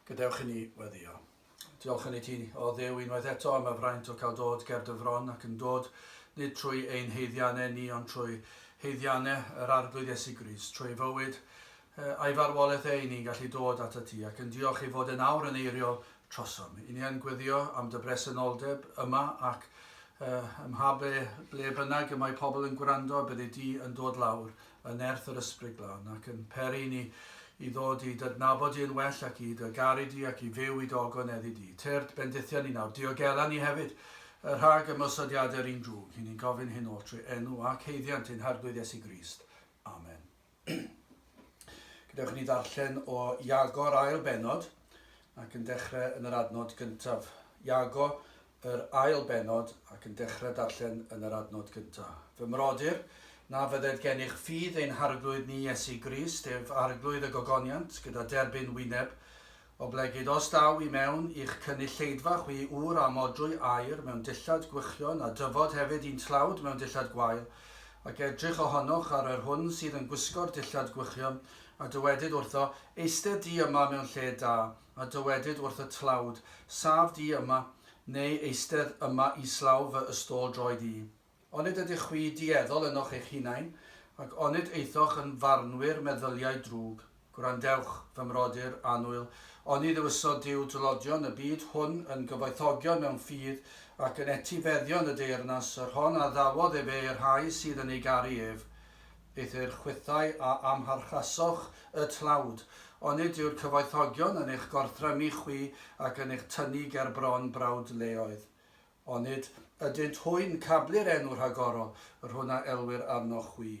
Gadewch i ni weddio. Diolch yn ei ti o Dduw unwaith eto am y fraint o cael dod ger dy fron ac yn dod nid trwy ein heiddiannau ni ond trwy heiddiannau yr arglwydd Iesu Grist, trwy fywyd a'i farwolaeth ei ni'n gallu dod at y ti ac yn diolch i fod yn awr yn eiriol trosom. I ni yn gweddio am dy bresenoldeb yma ac ym mha ble bynnag y mae pobl yn gwrando bydde di yn dod lawr yn erth yr ysbryd glân ac yn peri ni i ddod i dydnabod i'n well ac i dy garu di ac i fyw i dogon eddi di. Tyrd bendithiau ni nawr, diogela ni hefyd y rhag ymosodiadau'r un drwg. I ni'n gofyn hyn o trwy enw ac heiddiant ein harglwydd Iesu Grist. Amen. Gadewch ni ddarllen o Iago'r ail benod ac yn dechrau yn yr adnod gyntaf. Iago, yr ail benod ac yn dechrau darllen yn yr adnod gyntaf. Fy mrodyr, na fydded gennych ffydd ein harglwydd ni Iesu Grist, ef arglwydd y gogoniant gyda derbyn wyneb, o blegyd os daw i mewn i'ch cynulleidfa chwi ŵr a modrwy air mewn dillad gwychion a dyfod hefyd un tlawd mewn dillad gwael, ac edrych ohonoch ar yr hwn sydd yn gwisgo'r dillad gwychion a dywedyd wrtho, eistedd di yma mewn lle da, a dywedyd wrth y tlawd, saf di yma, neu eistedd yma i slaw fy ystol droi di. Onid ydych chwi dieddol ynoch eich hunain, ac onid eithoch yn farnwyr meddyliau drwg. Gwrandewch fy mrodyr anwyl, onid ywysod Duw dylodion y byd hwn yn gyfoethogion mewn ffydd ac yn etifeddion y deyrnas, yr hon a ddawodd efe i'r rhai sydd yn ei garu ef. Eithir chwythau a amharchasoch y tlawd, onid yw'r cyfoethogion yn eich gorthrymu chwi ac yn eich tynnu ger bron brawd leoedd. Onid ydynt hwy'n cablu'r enw rhagorol, yr hwnna elwyr arno chwi.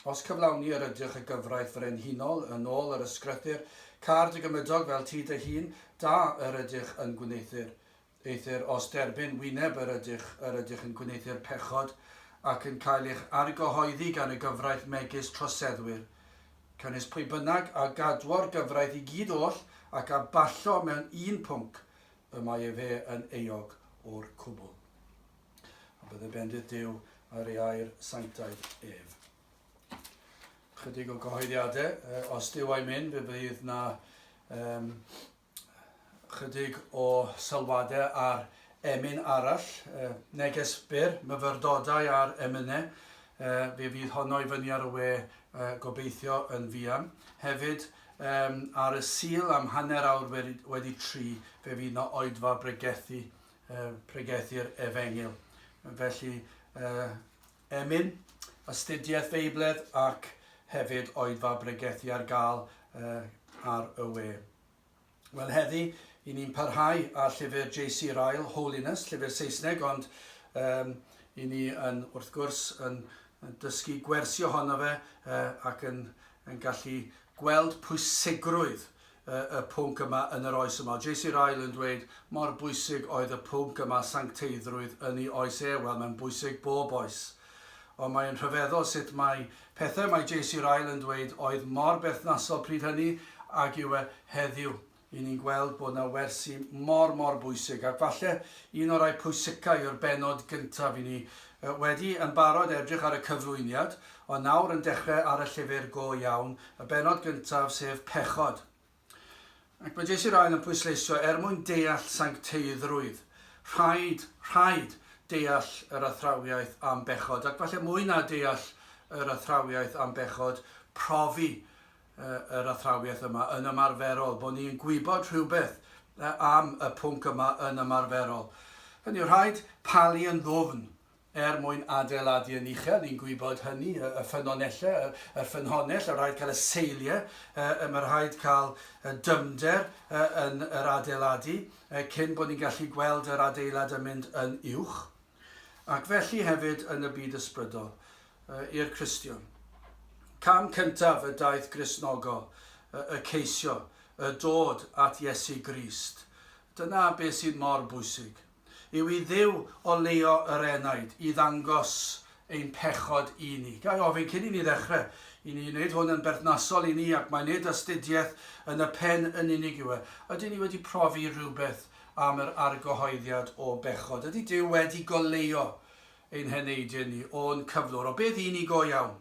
Os cyflawni yr ydych y gyfraith frenhinol yn ôl yr ysgrythur, card y gymydog fel ti dy hun, da yr ydych yn gwneithir. Eithir os derbyn wyneb yr ydych yn gwneithir pechod, ac yn cael eich argyhoeddi gan y gyfraith megis troseddwyr. Cynnes pwy bynnag a gadwo'r gyfraith i gyd oll ac a ballo mewn un pwnc, y mae fe yn eog o'r cwbl. A bydde bendith Duw ar ei air sanctaidd ef. Chydig o gyhoeddiadau, os Duw a'i mynd, fe bydd na chydig o sylwadau ar emyn arall, neges byr, myfyrdodau ar emynau, fe fydd honno i fyny ar y we gobeithio yn fuan. Hefyd, ar y sil am hanner awr wedi 3, fe fydd na oedfa pregethu'r Efengyl. Felly, emyn, astudiaeth feibledd ac hefyd oedfa bregethu ar gael ar y we. Wel, heddi, i ni'n parhau ar llyfr J.C. Ryle, Holiness, llyfr Saesneg, ond i ni yn, wrth gwrs, yn dysgu gwersi ohono fe ac yn gallu gweld pwysigrwydd y pwnc yma yn yr oes yma. J.C. Ryle yn dweud mor bwysig oedd y pwnc yma sancteiddrwydd yn ei oes e, wel mae'n bwysig bob oes. Ond mae'n rhyfeddol sut mae pethau mae J.C. Ryle yn dweud oedd mor berthnasol pryd hynny ac yw e heddiw. I ni'n gweld bod yna wersi mor bwysig ac falle un o'r rhai pwysicau yw'r benod gyntaf i ni wedi yn barod edrych ar y cyflwyniad, ond nawr yn dechrau ar y llyfr go iawn, y benod gyntaf sef Pechod. Ac mae J.C. Ryle yn pwysleisio mwyn deall sancteiddrwydd, rhaid deall yr athrawiaeth am bechod, ac falle mwy na deall yr athrawiaeth am bechod, profi yr athrawiaeth yma yn ymarferol, bod ni'n gwybod rhywbeth am y pwnc yma yn ymarferol. Hynny yw rhaid palu yn ddwfn mwyn adeiladu yn uchel, ni'n gwybod hynny, y ffynonellau, y ffynhonell, y rhaid cael y seiliau, mae rhaid cael dymder yn yr adeiladu, cyn bod ni'n gallu gweld yr adeilad yn mynd yn uwch, ac felly hefyd yn y byd ysbrydol i'r Cristion. Cam cyntaf y daith Gristnogol, y ceisio, y dod at Iesu Grist. Dyna beth sydd mor bwysig. Yw i ddiw o leo yr enaid i ddangos ein pechod i ni. Gai ofyn cyn i ni ddechrau, i ni wneud hwn yn berthnasol i ni ac mae'n wneud astudiaeth yn y pen yn unig yw e. Ydy ni wedi profi rhywbeth am yr argyhoeddiad o bechod? Ydy Duw wedi goleuo ein heneidiau ni o'n cyflwr? O beth i ni go iawn?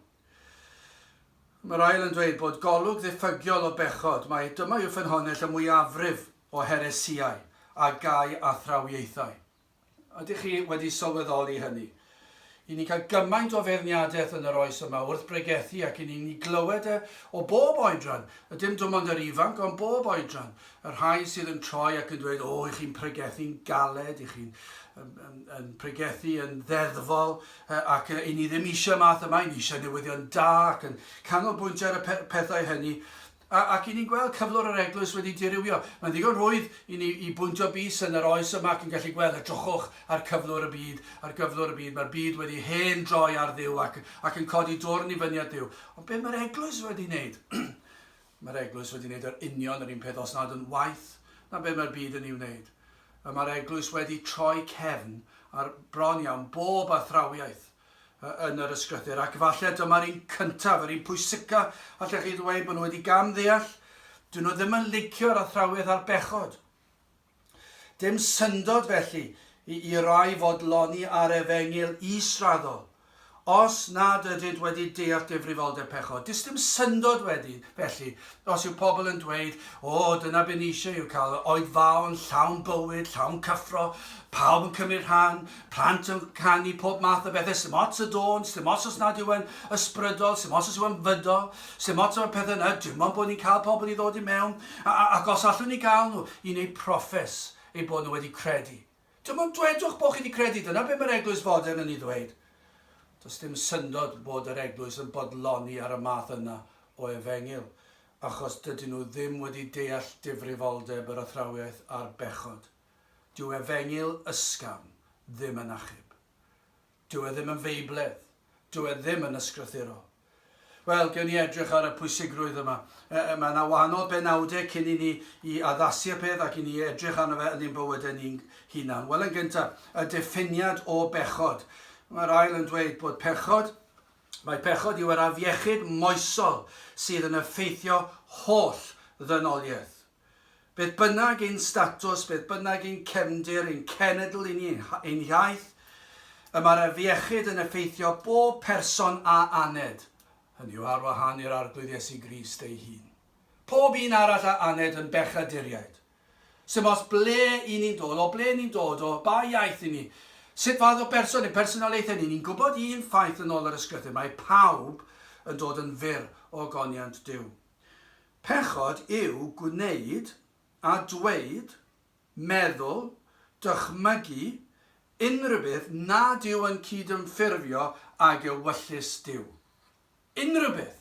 Mae Ryle yn dweud bod golwg ddiffygiol o bechod, dyma yw ffynhonnell y mwyafrif o heresiau a gau a thrawiaethau. Ydych chi wedi sylweddoli hynny? I ni cael gymaint o feirniadaeth yn yr oes yma wrth bregethu ac i ni glywed o bob oedran, dim dim ond yr ifanc, ond bob oedran. Yr rhai sydd yn troi ac yn dweud, o, i chi'n pregethu'n galed, i chi'n pregethu yn ddeddfol, ac i ni ddim eisiau math yma, i ni eisiau newyddion da, ac yn canolbwyntio ar y pethau hynny. Ac i ni'n gweld cyflwr yr eglwys wedi dirywio. Mae'n ddigon rwydd i ni i bwyntio bys yn yr oes yma ac yn gallu gweld edrychwch ar cyflwr y byd, ar gyflwr y byd. Mae'r byd wedi hen droi ar Dduw ac yn codi dwrn i fyny at Dduw. Ond be mae'r eglwys wedi wneud? Mae'r eglwys wedi wneud yr union yr un peth os nad yn waith na be mae'r byd yn ei wneud. Mae'r eglwys wedi troi cefn ar bron iawn bob athrawiaeth yn yr ysgrythur, ac falle dyma'r un cyntaf, yr un pwysica, allech chi ddweud bod nhw wedi gamddeall, dyn nhw ddim yn licio'r athrawiaeth a'r bechod. Dim syndod felly i rai fodloni ar Efengyl israddol, os nad ydynt wedi deall difrifoldeb pechod. Does dim syndod felly, os yw pobl yn dweud, o, dyna be ni eisiau yw cael oed fawn, llawn bywyd, llawn cyffro, pawb yn cymryd rhan, plant yn canu pob math o bethau, sy'n ots y dôn, sy'n ots os nad yw yn ysbrydol, sy'n ots os yw yn fydol, sy'n ots o'r pethau yna, dim ond bod ni'n cael pobl i ddod i mewn, ac os allwn ni gael nhw i wneud proffes eu bod nhw wedi credu. Dim ond dwedwch bod chi wedi credu, dyna be mae'r eglwys fodern yn ei ddweud. Does dim syndod bod yr eglwys yn bodloni ar y math yna o Efengyl, achos dydyn nhw ddim wedi deall difrifoldeb yr athrawiaeth a'r bechod. Dyw Efengyl ysgafn ddim yn achub. Dyw e ddim yn feibledd. Dyw e ddim yn ysgrythurol. Wel, gewn ni edrych ar y pwysigrwydd yma. Mae yna wahanol benawdau cyn i ni i addasu'r peth ac i ni edrych arno fe yn ein bywydau ni'n hunan. Wel, yn gyntaf, y diffiniad o bechod. Mae'r ail yn dweud bod mae pechod yw yr afiechyd moesol sydd yn effeithio holl ddynoliaeth. Beth bynnag ein statws, beth bynnag ein cefndir, ein cenedl ein iaith, mae'r afiechyd yn effeithio bob person a aned. Hynny yw ar wahân i'r arglwydd Iesu Grist ei hun. Pob un arall a aned yn bechaduriaid. Sym os ble i ni'n dod, o ble ni'n dod, o ba iaith i ni, sut fath o berson, neu personolaeth ni, ni'n gwybod un ffaith yn ôl yr ysgrythur, mae pawb yn dod yn fyr o goniant Duw. Pechod yw gwneud a dweud, meddwl, dychmygu, unrhyw beth nad yw yn cydymffurfio ag ewyllus Duw. Unrhyw beth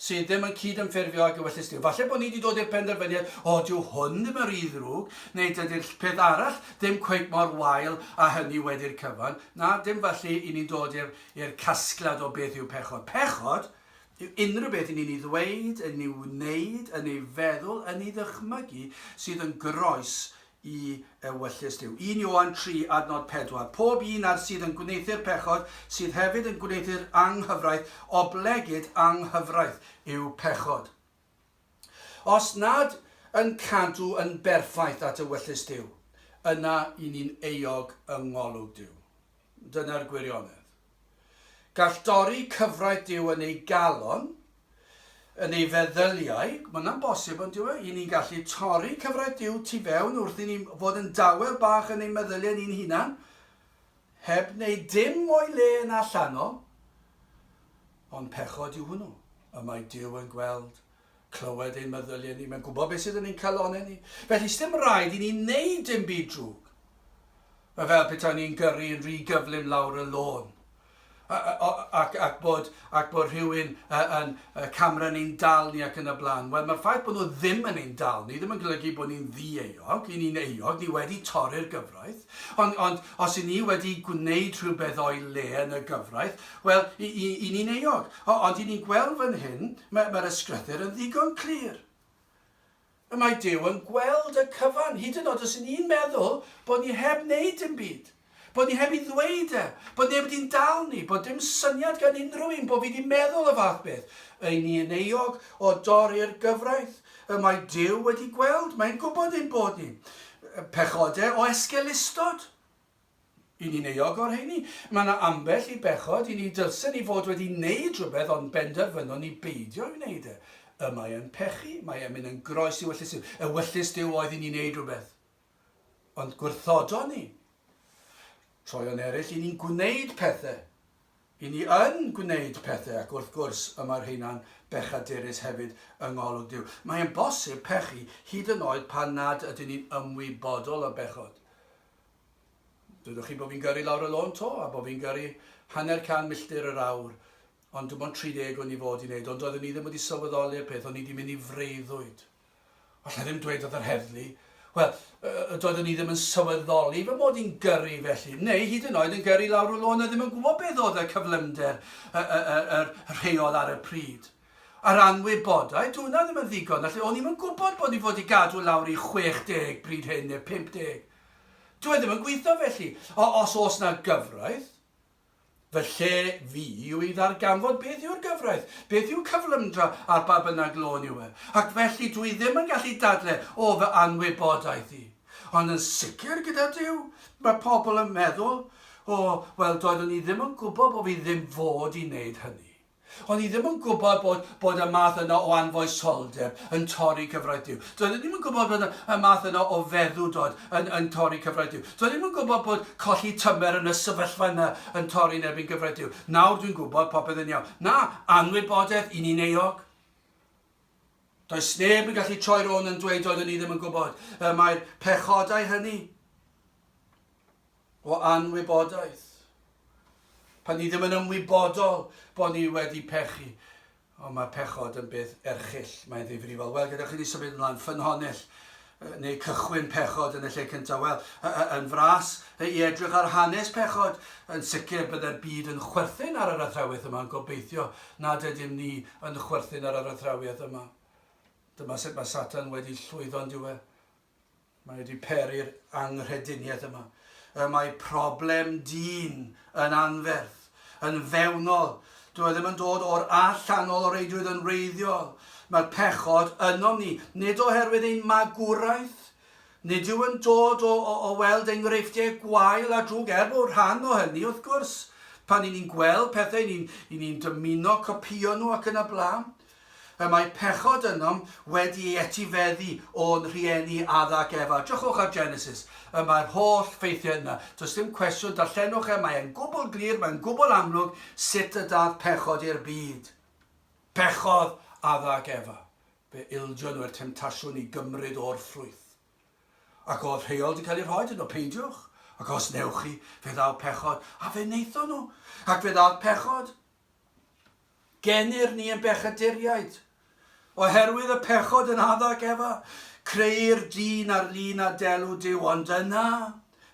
sydd ddim yn cydymffurfio ag ewyllus Duw. Falle bod ni wedi dod i'r penderfyniad, o, dyw hwn ddim yr ddrwg, neu dydy'r peth arall ddim cweit mor wael a hynny wedi'r cyfan. Na, dim falle i ni'n dod i'r casgliad o beth yw pechod. Pechod yw unrhyw beth i ni'n ei ddweud, yn ei wneud, yn ei feddwl, yn ei ddychmygu, sydd yn groes i ewyllus Duw. 1 Ioan 3 adnod 4. Pob un ar sydd yn gwneithio'r pechod, sydd hefyd yn gwneithio'r anghyfraith, oblegyd anghyfraith yw pechod. Os nad yn cadw yn berffaith at ewyllus Duw, yna i ni'n euog yng ngolwg Duw. Dyna'r gwirionedd. Gall dorri cyfraith Duw yn ei galon, yn ei feddyliau, mae hwnna'n bosib ond dyw e, i ni'n gallu torri cyfraith Duw tu fewn wrth i ni fod yn dawel bach yn ei meddyliau ni'n hunan, heb wneud dim o'i le yn allanol, ond pechod yw hwnnw. Y mae Duw yn gweld, clywed ein meddyliau ni, mae'n gwybod beth sydd yn ein calonau ni. Felly, sdim rhaid i ni'n neud dim byd drwg. Fel petai ni'n gyrru yn rhy gyflym lawr y lôn. Ac bod rhywun yn camera ni'n dal ni ac yn y blaen. Wel, mae'r ffaith bod nhw ddim yn ein dal ni, ddim yn golygu bod ni'n ddi-euog, i ni'n euog, ni wedi torri'r gyfraith. Ond os i ni wedi gwneud rhywbeth o'i le yn y gyfraith, wel, i ni'n euog. Ond i ni'n gweld fan hyn, mae'r ysgrythur yn ddigon clir. Mae Duw yn gweld y cyfan, hyd yn oed os ni'n meddwl bod ni heb wneud dim byd. Bod ni heb i ddweud e, bod neb wedi'n dal ni, bod dim syniad gan unrhyw un bod fi wedi meddwl y fath beth. Ein ni yn euog o dorri'r gyfraith. Mae Duw wedi gweld, mae'n gwybod ein bod ni. Pechodau o esgelistod. I ni'n euog o'r heini. Mae yna ambell i bechod, i ni dylsen i fod wedi wneud rhywbeth ond benderfynon ni beidio i wneud e. mae e'n pechu, mae e'n mynd yn groes i wyllus Duw. Y wyllus Duw oedd i ni'n neud rhywbeth. Ond gwrthodon ni. Troion eraill, i ni'n gwneud pethau. I ni yn gwneud pethau, ac wrth gwrs yma'r hynna'n bechaderus hefyd yng ngolwg Duw. Mae'n bosib pechu hyd yn oed pan nad ydyn ni'n ymwybodol o bechod. Dydwch chi bod fi'n gyrru lawr y lôn to, a bod fi'n gyrru 100 milltir yr awr, ond dim ond 30 o'n i fod i wneud, ond doeddwn ni ddim wedi sylweddoli'r peth, o'n i wedi mynd i freuddwyd. Alla ddim dweud oedd yr heddlu. Wel, doeddwn ni ddim yn sylweddoli fy mod i'n gyrru felly, neu hyd yn oed yn gyrru lawr y lôn a ddim yn gwybod beth oedd y cyflymder yr rheol ar y pryd. A'r anwybodaeth, hwnna ddim yn ddigon, felly o'n i'm yn gwybod bod ni fod i gadw lawr i 60 pryd hyn neu 50. Dwi ddim yn gweithio felly. Os oes na gyfraith, fy lle fi yw i ddarganfod beth yw'r gyfraith, beth yw cyflymdra ar ba bynnag lôn yw e. Ac felly dwi ddim yn gallu dadle o fy anwybodaeth i. Ond yn sicr gyda Duw, mae pobl yn meddwl, wel, doeddwn ni ddim yn gwybod bod fi ddim fod i wneud hynny. O'n i ddim yn gwybod bod y math yna o anfoesoldeb yn torri cyfraith Duw. Doeddwn ddim yn gwybod bod y math yna o feddwdod yn torri cyfraith Duw. Doeddwn ddim yn gwybod bod colli tymer yn y sefyllfa yna yn torri yn erbyn cyfraith Duw. Nawr dwi'n gwybod popeth yn iawn. Na, anwybodaeth i ni'n eog. Does neb yn gallu troi rôn yn dweud doeddwn ni ddim yn gwybod. Mae'r pechodau hynny o anwybodaeth. Pan ni ddim yn ymwybodol bod ni wedi pechu. Ond mae pechod yn beth erchill, mae'n ddifrifol. Wel, gyda chi ni symud ymlaen, ffynhonnell, neu cychwyn pechod yn y lle cyntaf. Wel, yn fras i edrych ar hanes pechod, yn sicr byddai'r byd yn chwerthin ar yr athrawedd yma, yn gobeithio nad ydym ni yn chwerthin ar yr athrawedd yma. Dyma sut mae Satan wedi llwyddo'n diwedd. Mae wedi peri'r anghrediniaeth yma. Mae problem dyn yn anferth, yn fewnol. Dwi ddim yn dod o'r allanol o reidrwydd yn reiddiol. Mae'r pechod yno ni, nid oherwydd ein magwraeth, nid yw yn dod o weld enghreifftiau gwael a drwg bod rhan o hynny, wrth gwrs. Pan ni'n gweld pethau, ni'n dymuno copio nhw ac yn y blaen. Mae pechod yno wedi etifeddu o'n rhieni Addag Efa. Drychwch ar Genesis. Mae'r holl ffeithiau yna. Does dim cwestiwn, darllenwch mae'n gwbl glir, mae'n gwbl amlwg sut y dath pechod i'r byd. Pechodd Addag Efa. Fe ildio nhw'r temtasiwn i gymryd o'r ffrwyth. Ac oedd rheol wedi cael ei rhoi yn o peidiwch. Ac os newch chi, fe ddaw pechod. A fe wneithon nhw. Ac fe ddaw pechod. Genir ni yn bechaduriaid. Oherwydd y pechod yn Addag Efa, creu'r dyn ar lun a delw Duw, ond yna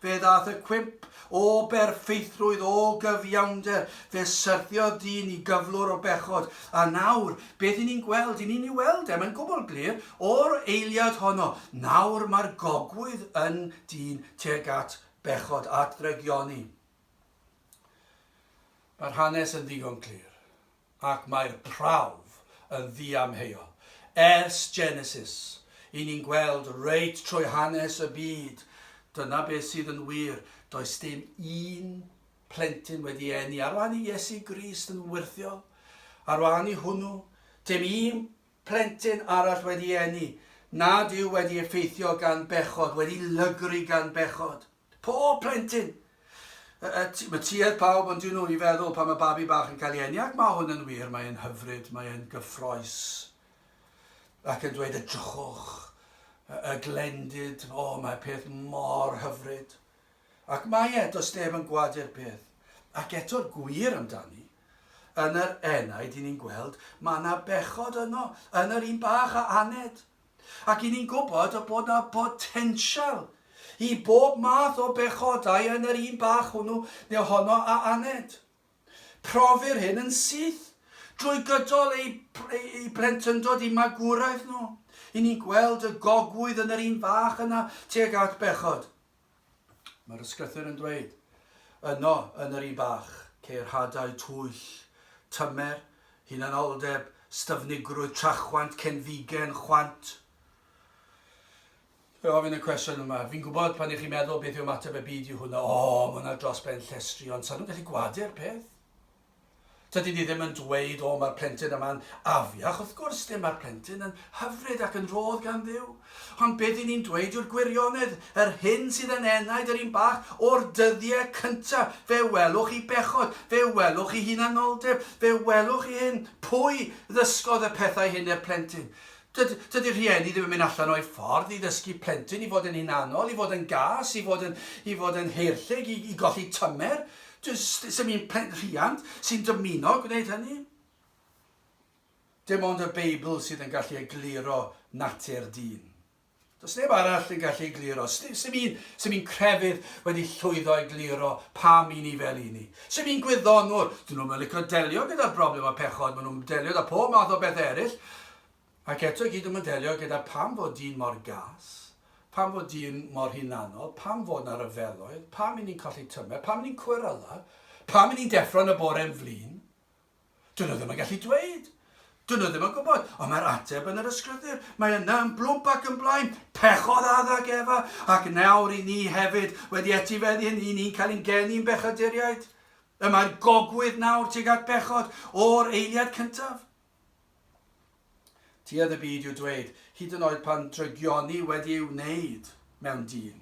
fe ddath y cwymp o berffeithrwydd, o gyfiawnder, fe syrthio dyn i gyflwr o bechod. A nawr, beth ni'n gweld? Ni'n ei weld mae'n gwbl glir o'r eiliad honno. Nawr mae'r gogwydd yn dyn tuag at bechod, at drygioni. Mae'r hanes yn ddigon glir, ac mae'r prawf yn ddiamheuol. Ers Genesis, i ni'n gweld reit trwy hanes y byd, dyna beth sydd yn wir, does dim un plentyn wedi eni. Ar wahân i Iesu Grist yn wyrthiol, ar wahân i hwnnw, dim un plentyn arall wedi eni, nad yw wedi effeithio gan bechod, wedi lygru gan bechod. Pob plentyn. Mae tuedd pawb ond dyn nhw i feddwl pan mae babi bach yn cael ei eni, ac mae hwn yn wir, mae'n hyfryd, mae'n gyffroes. Ac yn dweud y drychwch, y glendid, mae peth mor hyfryd. Ac mae does neb yn gwadu'r peth. Ac eto'r gwir amdani, yn yr enaid i ni'n gweld, mae yna bechod yno, yn yr un bach a aned. Ac i ni'n gwybod bod yna potensial i bob math o bechodau yn yr un bach hwnnw neu honno a aned. Profir hyn yn syth drwy gydol ei plentyndod, i magwraeth nhw. I ni'n gweld y gogwydd yn yr un bach yna tuag at bechod. Mae'r ysgrythur yn dweud, yno yn yr un bach, ceir hadau twyll, tymer, hunanoldeb, styfnigrwydd, trachwant, cenfigen, chwant. Fe ofyn y cwestiwn yma, fi'n gwybod pan i chi'n meddwl beth yw ymateb y byd i hwnna, mae hwnna dros ben llestri, ond sa'n nhw'n gallu gwadu'r peth. Dydy ni ddim yn dweud, o, mae'r plentyn yma'n afiach. Wrth gwrs dim, mae'r plentyn yn hyfryd ac yn rodd gan Dduw. Ond beth ni'n dweud yw'r gwirionedd, yr hyn sydd yn enaid yr un bach o'r dyddiau cyntaf. Fe welwch chi bechod, fe welwch chi hunanoldeb, fe welwch chi hyn. Pwy ddysgodd y pethau hyn i'r plentyn? Dydy'r rhieni ddim yn mynd allan o'i ffordd i ddysgu plentyn i fod yn hunanol, i fod yn gas, i fod yn heirllig, i golli tymer. Sym un rhiant sy'n dymuno gwneud hynny. Dim ond y Beibl sydd yn gallu egluro natur dyn. Does neb arall yn gallu egluro. Sym un crefydd wedi llwyddo egluro pam i ni fel i ni. Sym un gwyddonwr. Dyn nhw'n licio delio gyda'r broblem o pechod. Maen nhw'n delio gyda pob math o beth eraill. Ac eto gyd yn delio gyda pam fod dyn mor gas. Pam fod dyn mor hunanol, pam fod na ryfeloedd, pam i ni'n colli tymer, pam i ni'n cwyryla, pam i ni'n deffro'n y bore'n flin. Dyn nhw ddim yn gallu dweud. Dyn nhw ddim yn gwybod. Ond mae'r ateb yn yr ysgrythur. Mae yna yn blwmp ac yn blaen. Pechod addag efa. Ac nawr i ni hefyd wedi etifeddu i ni'n cael ein genu'n bechaduriaid. Mae'r gogwydd nawr tuag at bechod o'r eiliad cyntaf. Tuedd y byd yw dweud, hyd yn oed pan drygioni wedi i'w wneud mewn dyn.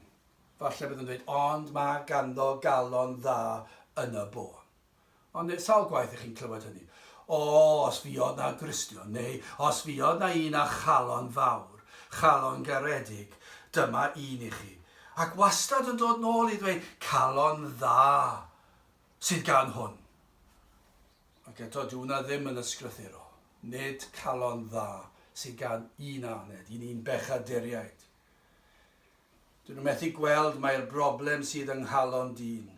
Falle bydd yn dweud, ond mae ganddo galon dda yn y bôn. Ond sawl gwaith ych chi'n clywed hynny? O, os fiodd na Gristion, neu os fiodd na un â chalon fawr, chalon garedig, dyma un i chi. Ac wastad yn dod nôl i ddweud, calon dda sydd gan hwn. Ac eto, dwi'n ddim yn ysgrythuro. Nid calon dda sydd gan un aned, un bechaduriaid. Dyn nhw'n methu gweld mae'r broblem sydd yng nghalon dyn.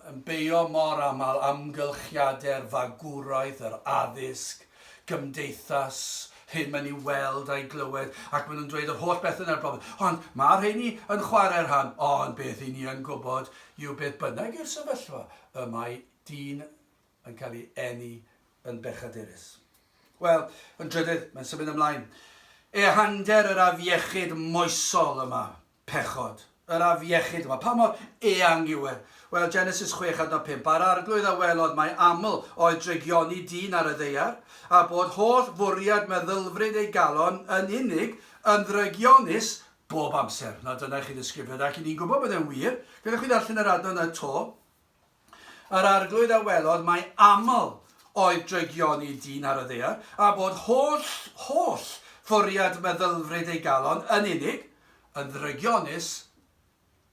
Yn beio mor aml amgylchiadau'r fagwraeth, yr addysg, gymdeithas, hyn maen ni weld a'i glywed, ac maen nhw'n dweud yr holl beth yna'r broblem. Ond mae'r rheini yn chwarae'r rhan, ond beth i ni yn gwybod yw beth bynnag i'r sefyllfa, y mae dyn yn cael ei eni yn bechadurus. Wel, yn drydydd, mae'n symud ymlaen. Ehander yr afiechyd moesol yma, pechod. Yr afiechyd yma. Pa mor eang yw e? Wel, Genesis 6:5. Ar arglwydd a welodd mae aml o'i drygioni dyn ar y ddeiar, a bod holl fwriad meddylfryd ei galon yn unig yn ddrygionus bob amser. Na, dyna chi ddisgrifiad, ac i ni'n gwybod bod e'n wir. Gwyddwch chi ddarllen yr adran y to. Ar arglwydd a welodd mae aml o'i drygioni dyn ar y ddeiar, a bod holl ffwriad meddylfryd ei galon yn unig yn ddrygionus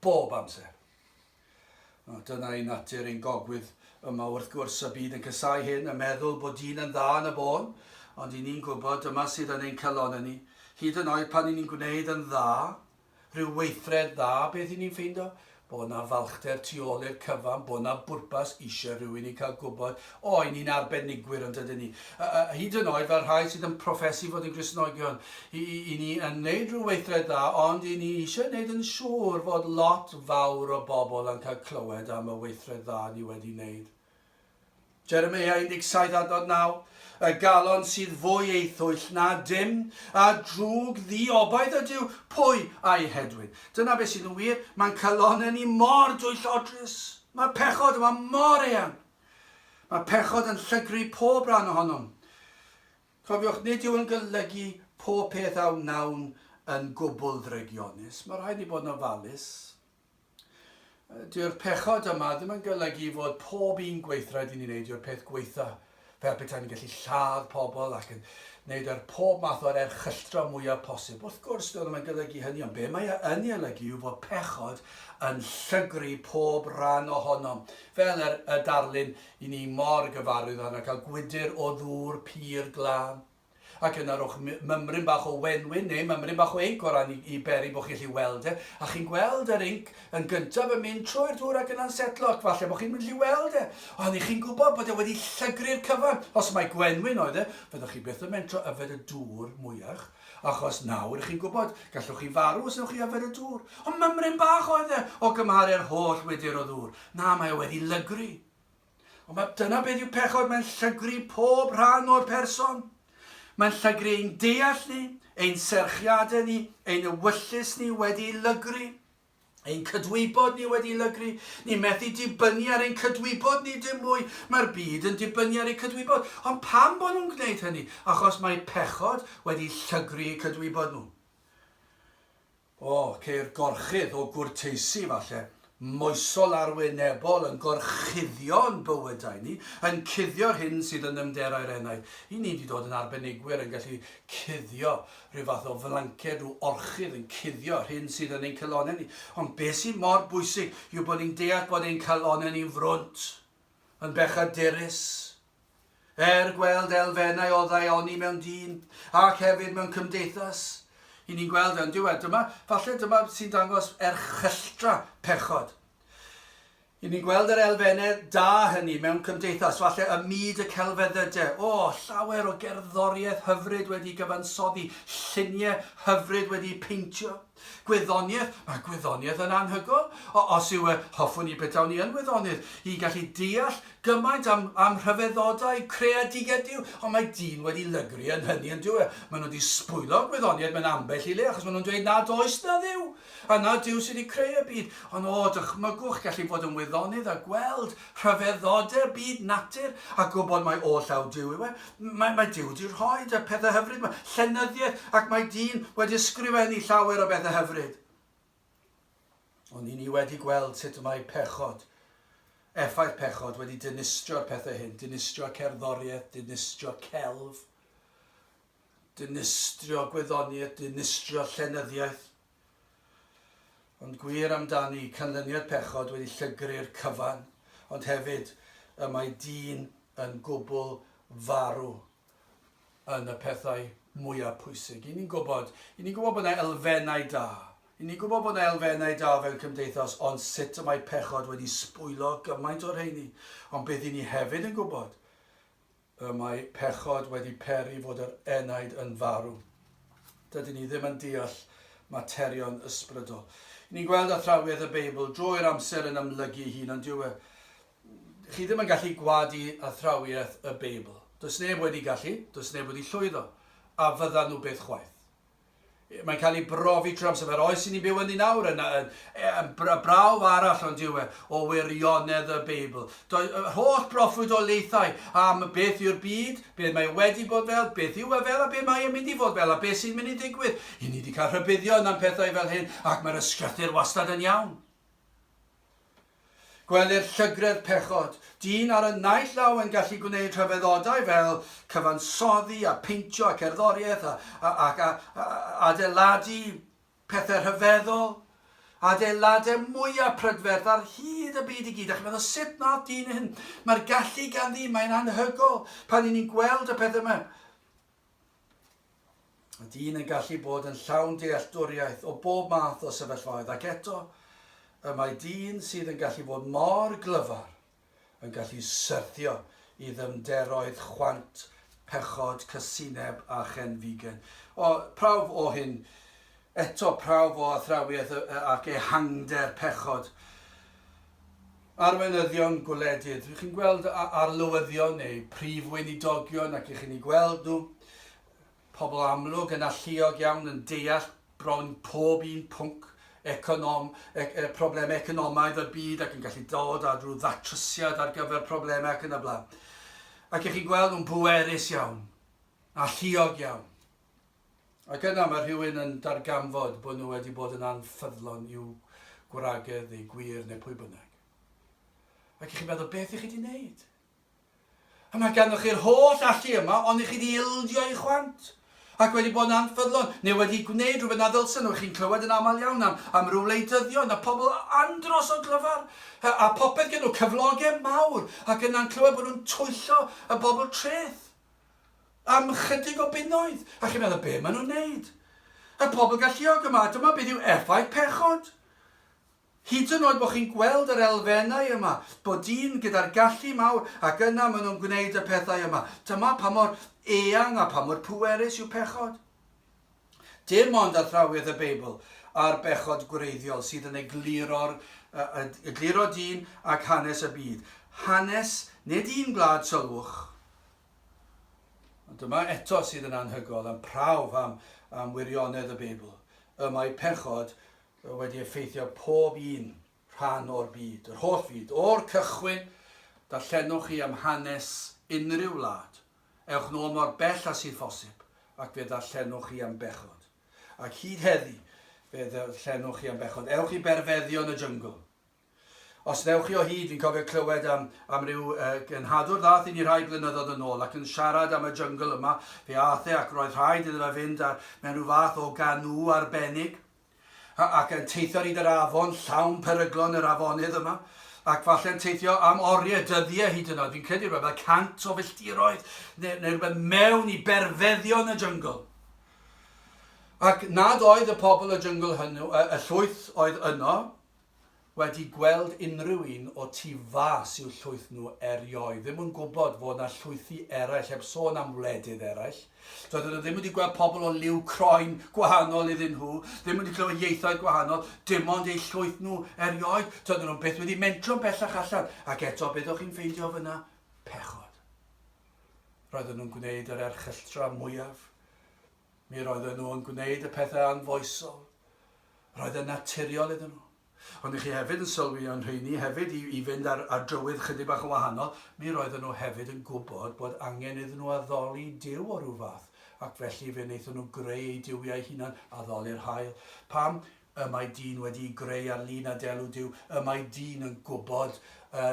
bob amser. Dyna i natur ein gogwydd yma wrth gwrs y byd yn cysau hyn, yn meddwl bod dyn yn dda yn y bôn, ond i ni'n gwybod yma sydd yn ein calon yn ni. Hyd yn oed pan i ni'n gwneud yn dda, rhyw weithred dda, beth i ni'n ffeindio? Bod na falchder tu ôl i'r cyfan, bod na bwrpas eisiau rhywun i cael gwybod, o, i ni'n arbenigwyr yn dydyn ni. Hyd yn oed fel rhai sydd yn proffesu fod yn Gristnogion, i ni yn gwneud rhyw weithred dda, ond i ni eisiau gwneud yn siŵr fod lot fawr o bobl yn cael clywed am y weithred dda ni wedi wneud. Jeremia 17:9. Y galon sydd fwy eithwyll na dim, a drwg ddiobaith ydyw, pwy a'i hedwyn. Dyna beth sydd yn wir, mae'n calonau ni mor dwyllodrus. Mae pechod yma mor eang. Mae pechod yn llygru pob rhan ohonom. Cofiwch, nid yw yn golygu pob peth a wnawn yn gwbl ddrygionus. Mae rhaid i bod yn ofalus. Dyw'r pechod yma ddim yn golygu fod pob un gweithred i ni'n neud yw'r peth gweitha. Fel beth ni'n gallu lladd pobl ac yn gwneud ar pob math o'r erchylltra mwyaf posib. Wrth gwrs, ddim yn golygu hynny, ond be mae yn ei olygu yw fod pechod yn llygru pob rhan ohonom. Fel y darlun i ni mor gyfarwydd yna, cael gwydyr o ddŵr pur glân. Ac yna rwch mymryn bach o wenwyn neu mymryn bach o inc o ran i beri bod chi'n gallu weld e. A chi'n gweld yr inc yn gyntaf yn mynd trwy'r dŵr ac yn ansetlo, ac falle bod chi'n mynd i weld e. Ond chi'n gwybod bod e wedi llygru'r cyfan. Os mae gwenwyn oedd e, fyddwch chi byth yn mynd trwy yfed y dŵr mwyach. Achos nawr chi'n gwybod, gallwch chi farw os ywch chi yfed y dŵr. Ond mymryn bach oedd e o gymharu'r holl wydyr o ddŵr. Na, mae wedi lygru. Ond dyna beth yw pechod, mae'n llygru pob rhan o'r person. Mae'n llygru ein deall ni, ein serchiadau ni, ein ewyllus ni wedi lygru. Ein cydwybod ni wedi lygru, ni methu dibynnu ar ein cydwybod ni dim mwy. Mae'r byd yn dibynnu ar ei cydwybod. Ond pam bod nhw'n gwneud hynny? Achos mae pechod wedi llygru eu cydwybod nhw. Ceir gorchydd o gwrteisi falle, moesol arwynebol yn gorchuddio'n bywydau ni, yn cuddio'r hyn sydd yn ymderau'r enaid. I ni wedi dod yn arbenigwyr yn gallu cuddio rhyw fath o flanced, rhyw orchydd yn cuddio'r hyn sydd yn ein calonau ni. Ond beth sy'n mor bwysig yw bod ni'n deall bod ein calonau ni'n frwnt, yn bechadurus, gweld elfennau o ddaioni mewn dyn, ac hefyd mewn cymdeithas. I ni'n gweld yn diwedd. Falle dyma sy'n dangos erchylltra pechod. I ni'n gweld yr elfennau da hynny mewn cymdeithas, falle y myd y celfeddydau. Llawer o gerddoriaeth hyfryd wedi gyfansoddi, lluniau hyfryd wedi peintio. Gwyddoniaeth, mae gwyddoniaeth yn anhygoel. Os yw hoffwn ni betawn ni yn gwyddoniaeth, i gallu deall gymaint am rhyfeddodau creadigedd Duw, ond mae dyn wedi lygru yn hynny yn Duw. Maen nhw wedi sbwylo gwyddoniaeth mewn ambell i le, achos maen nhw'n dweud nad oes na Dduw. A na Duw sydd wedi creu y byd. Ond dychmygwch gallu bod yn wyddonydd a gweld rhyfeddodau'r byd natur a gwybod mae o llaw Duw yw. Mae Duw wedi rhoi y pethau hyfryd, llenyddiaeth, ac mae dyn wedi ysgrifennu llawer o bethau hyfryd. Ond ni wedi gweld sut mae pechod, effaith pechod wedi dinistio'r pethau hyn, dinistio cerddoriaeth, dinistio celf, dinistio gwyddoniaeth, dinistio llenyddiaeth. Ond gwir amdani, canlyniad pechod wedi llygru'r cyfan, ond hefyd y mae dyn yn gwbl farw yn y pethau mwyaf pwysig. I ni'n gwybod bod yna elfennau da. I ni'n gwybod bod yna elfennau da fel cymdeithas, ond sut y mae pechod wedi sbwylo gymaint o'r rheini. Ond beth i ni hefyd yn gwybod, y mae pechod wedi peri fod yr enaid yn farw. Dydyn ni ddim yn deall materion ysbrydol. Ni'n gweld athrawiaeth y Beibl drwy'r amser yn amlygu hun, ond chi ddim yn gallu gwadu athrawiaeth y Beibl. Does neb wedi gallu, does neb wedi llwyddo, a fyddan nhw beth chwaith. Mae'n cael ei brofi trwy amser, mae'r oes i ni byw yn ni nawr, yn brawf arall ond o wirionedd y Beibl. Yr holl broffwydolaethau am beth yw'r byd, beth mae wedi bod fel, beth yw e fel, a beth mae e'n mynd i fod fel, a beth sy'n mynd i ddigwydd. I ni wedi cael rhybuddion am pethau fel hyn, ac mae'r ysgrythyr wastad yn iawn. Gwelir llygredd pechod. Dyn ar y naill law yn gallu gwneud rhyfeddodau fel cyfansoddi a peintio a cerddoriaeth a adeiladu pethau rhyfeddol, adeiladau mwyaf prydferth ar hyd y byd i gyd. A chi'n meddwl, sut na dyn hyn? Mae'r gallu ganddi, mae'n anhygol pan ni'n gweld y pethau yma. Y dyn yn gallu bod yn llawn dealltwriaeth o bob math o sefyllfaoedd, ac eto, mae dyn sydd yn gallu bod mor glyfar yn gallu syrthio i ddymderoedd chwant, pechod, cysineb a chenfigen. Prawf o hyn, eto prawf o athrawiaeth ac ehangder pechod. Arweinyddion gwledydd, chi'n gweld arlywyddion neu prif weinidogion ac chi'n ei gweld nhw, pobl amlwg yn alluog iawn yn deall bron pob un pwnc, problem economaidd y byd ac yn gallu dod a drwy ddatrysiad ar gyfer problemau ac yn y blaen. Ac chi'n gweld nhw'n pwerus iawn, a lluog iawn. Ac yna mae rhywun yn darganfod bod nhw wedi bod yn anffyddlon i'w gwragedd neu gwir neu pwy bynnag. Ac chi'n meddwl, beth i chi wedi wneud? A mae ganddoch chi'r holl allu yma, ond i chi wedi ildio i chwant. Ac wedi bod yn anffyddlon, neu wedi gwneud rhywbeth na ddylsyn nhw. Chi'n clywed yn aml iawn am ryw wleidyddion, a pobl andros o glyfar. A popeth gen nhw cyflogau mawr, ac yna'n clywed bod nhw'n twyllo y bobl treth. Am chydig o bunnoedd. A chi'n meddwl, be maen nhw'n wneud? Y pobl galluog yma, dyma beth yw effaith pechod. Hyd yn oed bod chi'n gweld yr elfennau yma, bod dyn gyda'r gallu mawr, ac yna maen nhw'n gwneud y pethau yma. Dyma pa mor eang a pa mor pwerus yw pechod. Dim ond athrawiaeth y Beibl a'r bechod gwreiddiol sydd yn egluro dyn ac hanes y byd. Hanes, nid un gwlad sylwch. Dyma eto sydd yn anhygol am prawf am wirionedd y Beibl. Y mae pechod wedi effeithio pob un rhan o'r byd, yr holl byd, o'r cychwyn, darllenwch chi am hanes unrhyw wlad. Ewch nôl mor bell a sydd phosib, ac fe darllenwch chi am bechod. Ac hyd heddi, fe darllenwch chi am bechod. Ewch i berfeddion y jyngl. Os ewch chi o hyd, fi'n cofio clywed am ryw gynhadwr ddath i ni rhai blynyddoedd yn ôl ac yn siarad am y jyngl yma, fe ath ac roedd rhaid iddo fe fynd mewn rhyw fath o ganŵ arbennig ac yn teithio ar hyd yr afon, llawn peryglon yr afonydd yma, ac falle'n teithio am oriau dyddiau hyd yn oed. Fi'n credu rhywbeth 100 o filltiroedd neu rhywbeth mewn i berfeddion y jyngl. Ac nad oedd y pobl y jyngl hwnnw, y llwyth oedd yno, wedi gweld unrhyw un o tu fas i'w llwyth nhw erioed. Ddim yn gwybod fod yna llwythi eraill, heb sôn am wledydd eraill. Doedden nhw ddim wedi gweld pobl o liw croen gwahanol iddyn nhw, ddim wedi clywed ieithoedd gwahanol, dim ond eu llwyth nhw erioed. Doedden nhw'n beth wedi mentro'n bellach allan. Ac eto, beth o'ch chi'n ffeindio fyna? Pechod. Roedden nhw'n gwneud yr erchylltra mwyaf. Mi roedden nhw'n gwneud y pethau anfoesol. Roedd yn naturiol iddyn nhw. Ond chi hefyd yn sylwi o'n rheini hefyd i fynd ar drywydd chydig bach yn wahanol, mi roedden nhw hefyd yn gwybod bod angen iddyn nhw addoli Duw o ryw fath. Ac felly fe wnaethon nhw greu eu diwiau hunan addoli'r hael. Pam? Y mae dyn wedi greu ar lun a delw Duw. Y mae dyn yn gwybod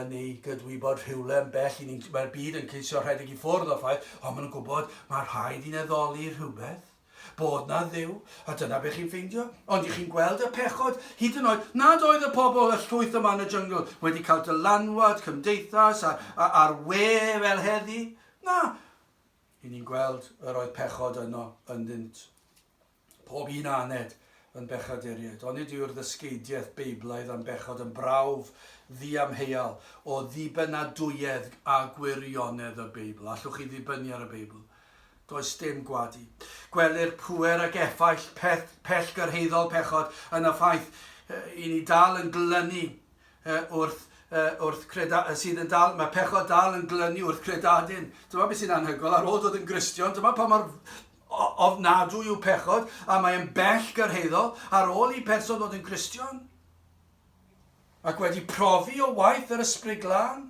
neu gydwybod rhywle yn bell. Mae'r byd yn ceisio rhedeg i ffwrdd o ffaith, ond maen nhw'n gwybod mae'r rhaid i'n addoli rhywbeth. Bod na Dduw, a dyna beth chi'n ffeindio. Ond i chi'n gweld y pechod, hyd yn oed, nad oedd y pobl y llwyth yma yn y jyngl wedi cael dylanwad, cymdeithas, a'r we fel heddi. Na, i ni'n gweld yr oedd pechod yno yn dynt. Pob un aned yn bechaduriaid. Ond nid yw'r ddysgeidiaeth Beiblaidd am bechod yn brawf ddiamheuol o ddibynadwyedd a gwirionedd y Beibl. Allwch chi ddibynnu ar y Beibl. Does dim gwadu. Gwelir pŵer ac effaith pellgyrhaeddol pechod yn y ffaith i ni dal yn glynu mae pechod dal yn glynu wrth credadyn. Dyma beth sy'n anhygoel ar ôl dod yn Gristion. Dyma pa mor ofnadwy yw pechod a mae'n bell gyrhaeddol ar ôl i person dod yn Gristion. Ac wedi profi o waith yr Ysbryd Glân.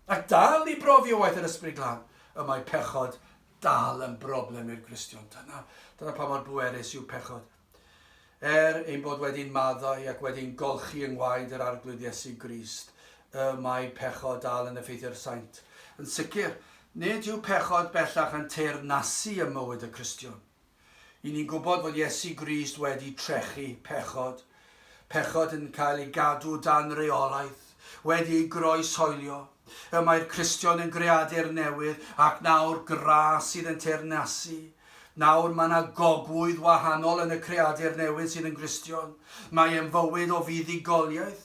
Ac dal i profi o waith yr Ysbryd Glân. Y mae pechod dal yn broblem i'r Gristion. Dyna pa mor bwerus yw pechod. Ein bod wedi'n maddau ac wedi'n golchi yng ngwaed yr arglwydd Iesu Grist, mae pechod dal yn effeithio'r saint. Yn sicr, nid yw pechod bellach yn teyrnasu y mywyd y Cristion. I ni'n gwybod fod Iesu Grist wedi trechu pechod. Pechod yn cael ei gadw dan reolaeth, wedi ei groesoelio. Mae'r Cristion yn greadur newydd ac nawr gras sydd yn teyrnasu. Nawr mae yna gogwydd wahanol yn y creadur newydd sydd yn Gristion. Mae e'n fywyd o fuddugoliaeth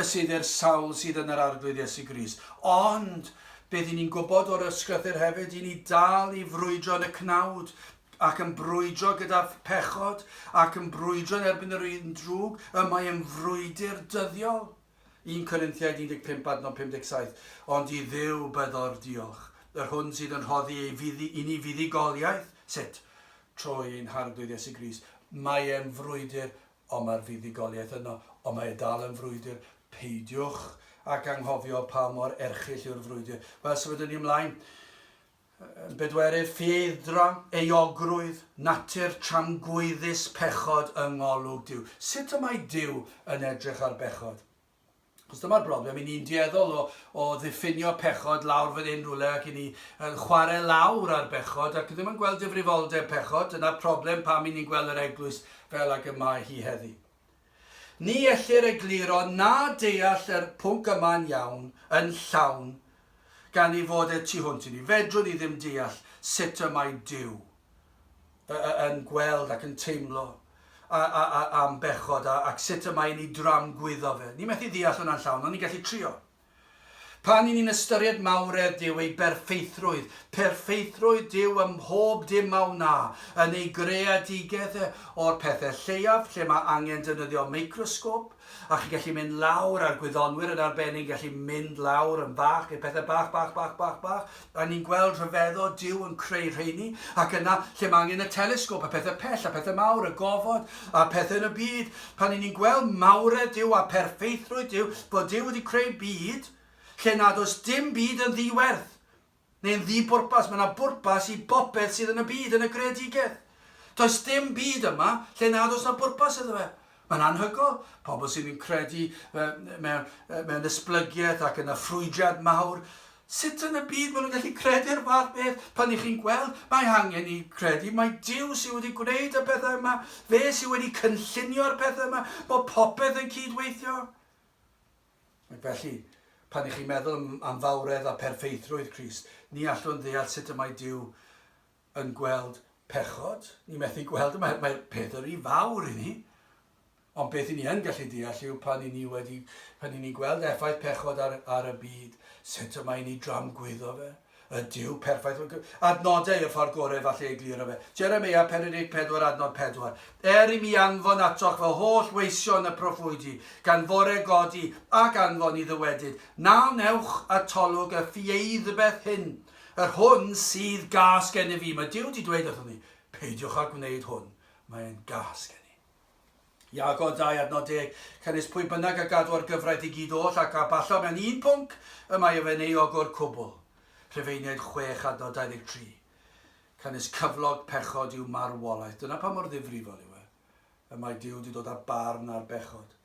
sydd i'r sawl sydd yn yr arglwydd Iesu Grist. Ond beth i ni'n gwybod o'r ysgrythur hefyd, i ni dal i frwydro yn y cnawd ac yn brwydro gyda pechod ac yn brwydro yn erbyn yr un drwg. Mae e'n frwydr dyddiol. 1 Corinthiaid 15-57. Ond i Dduw byddor diolch. Yr hwn sydd yn rhoddi i ni fuddugoliaeth. Sut? Trwy ein harglwydd Iesu Grist. Mae e'n frwydr, ond mae'r fuddugoliaeth yno. Ond mae e dal yn frwydr. Peidiwch ac anghofio pa mor erchyll yw'r frwydr. Wel, symudwn ni ymlaen. Bedwerydd, ffieddra, eogrwydd, natur tramgwyddus pechod yng ngolwg Duw. Sut y mae Duw yn edrych ar bechod? Os dyma'r broblem, i ni'n dueddol o ddiffinio pechod lawr fan hyn rhywle ac i ni chwarae lawr ar bechod ac ddim yn gweld difrifoldeb pechod. Dyna'r problem pam i ni'n gweld yr eglwys fel ac yma hi heddi. Ni ellir egluro na deall yr pwnc yma'n iawn, yn llawn, gan i fod e tu hwnt i ni. Fedrwn ni ddim deall sut y mae Duw yn gweld ac yn teimlo am bechod ac sut y mae ni dramgwyddo fe. Ni methu ddeall hwnna'n llawn, ond ni'n gallu trio. Pan ni'n ystyried mawredd Dyw ei perffeithrwydd Dyw ym mhob dim mawn na, yn ei greadigedd o'r pethau lleiaf, lle mae angen defnyddio microsgop, a chi gallu mynd lawr ar gwyddonwyr yn arbennig, gallu mynd lawr yn bach, i pethau bach, a ni'n gweld rhyfeddod Dyw yn creu rheini, ac yna lle mae angen y telesgop, a pethau pell, a pethau mawr, y gofod, a pethau yn y byd. Pan ni'n gweld mawredd Dyw a perffeithrwydd Dyw, bod Dyw wedi creu byd, lle nad oes dim byd yn ddiwerth, neu'n ddibwrpas. Mae yna bwrpas i bopeth sydd yn y byd, yn y greadigedd. Does dim byd yma lle nad oes yna bwrpas iddo fe. Mae'n anhygol. Pobl sydd yn credu mewn esblygiaeth ac yn y ffrwydiad mawr. Sut yn y byd maen nhw'n gallu credu'r fath beth? Pan i chi'n gweld, mae angen i credu, mae Dyw sydd wedi gwneud y pethau yma, fe sydd wedi cynllunio'r pethau yma, bod popeth yn cydweithio. Felly, pan i chi'n meddwl am fawredd a perffeithrwydd Crist, ni allwn ddeall sut y mae Dyw yn gweld pechod. Ni methu gweld, mae'r peth yn rhy fawr i ni. Ond beth i ni yn gallu deall yw pan i ni gweld effaith pechod ar y byd, sut y mae ni dramgwyddo fe. Y Dyw perffaith. Adnodau yw'r ffordd gorau falle egluro fe. Jeremia 44 adnod 4. I mi anfon atoch fel holl weision y proffwydi, gan fore godi ac anfon i ddywedyd. Na newch a tolwg y ffieidbeth hyn, yr hwn sydd gas gen i fi. Mae Dyw wedi dweud wrthon ni, peidiwch â gwneud hwn. Mae'n gas gen i. Iago 2 adnod 10. Cynnes pwy bynnag a gadw ar gyfraith i gyd oll ac a ballo mewn un pwnc, y mae efo'n euog o'r cwbl. Rhufeiniaid 6 adnod 23. Cynnes cyflog pechod yw marwolaeth. Dyna pa mor ddifrifol yw e. Y mae Dyw wedi dod â barn ar bechod.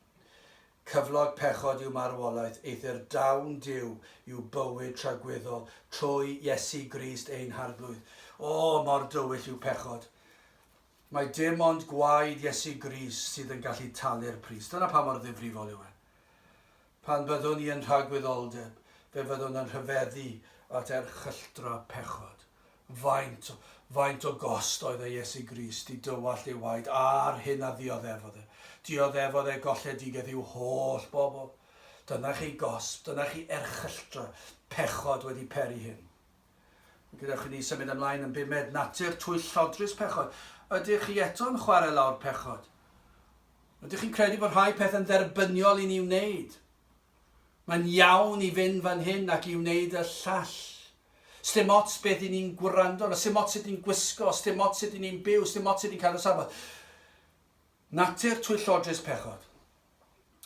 Cyflog pechod yw marwolaeth. Eithyr dawn Dyw yw bywyd tragweddol trwy Iesu Grist ein harglwydd. O, mor dywyll yw pechod. Mae dim ond gwaed Iesu Grist sydd yn gallu talu'r pris. Dyna pa mor ddifrifol yw e. Pan byddwn ni yn rhagwyddoldeb, fe fyddwn yn rhyfeddu at erchylltra pechod. Faint o gost oedd e Iesu Grist i dywall ei waed ar hyn a ddioddefodd e. Dioddefodd e golledigaeth i'w holl bobl. Dyna chi gosb, dyna chi erchylltra pechod wedi peri hyn. Gydewch chi ni symud ymlaen yn bumed natur twyll llodrus pechod. Ydych chi eto'n chwarae lawr pechod? Ydych chi'n credu bod rhai peth yn dderbyniol i ni wneud? Mae'n iawn i fynd fan hyn ac i wneud y llall. Sdim ots beth i ni'n gwrando, sdim ots sut ni'n gwisgo, sdim ots sut ni'n byw, sdim ots sut ni'n cael y safod. Natur twyllodrus pechod.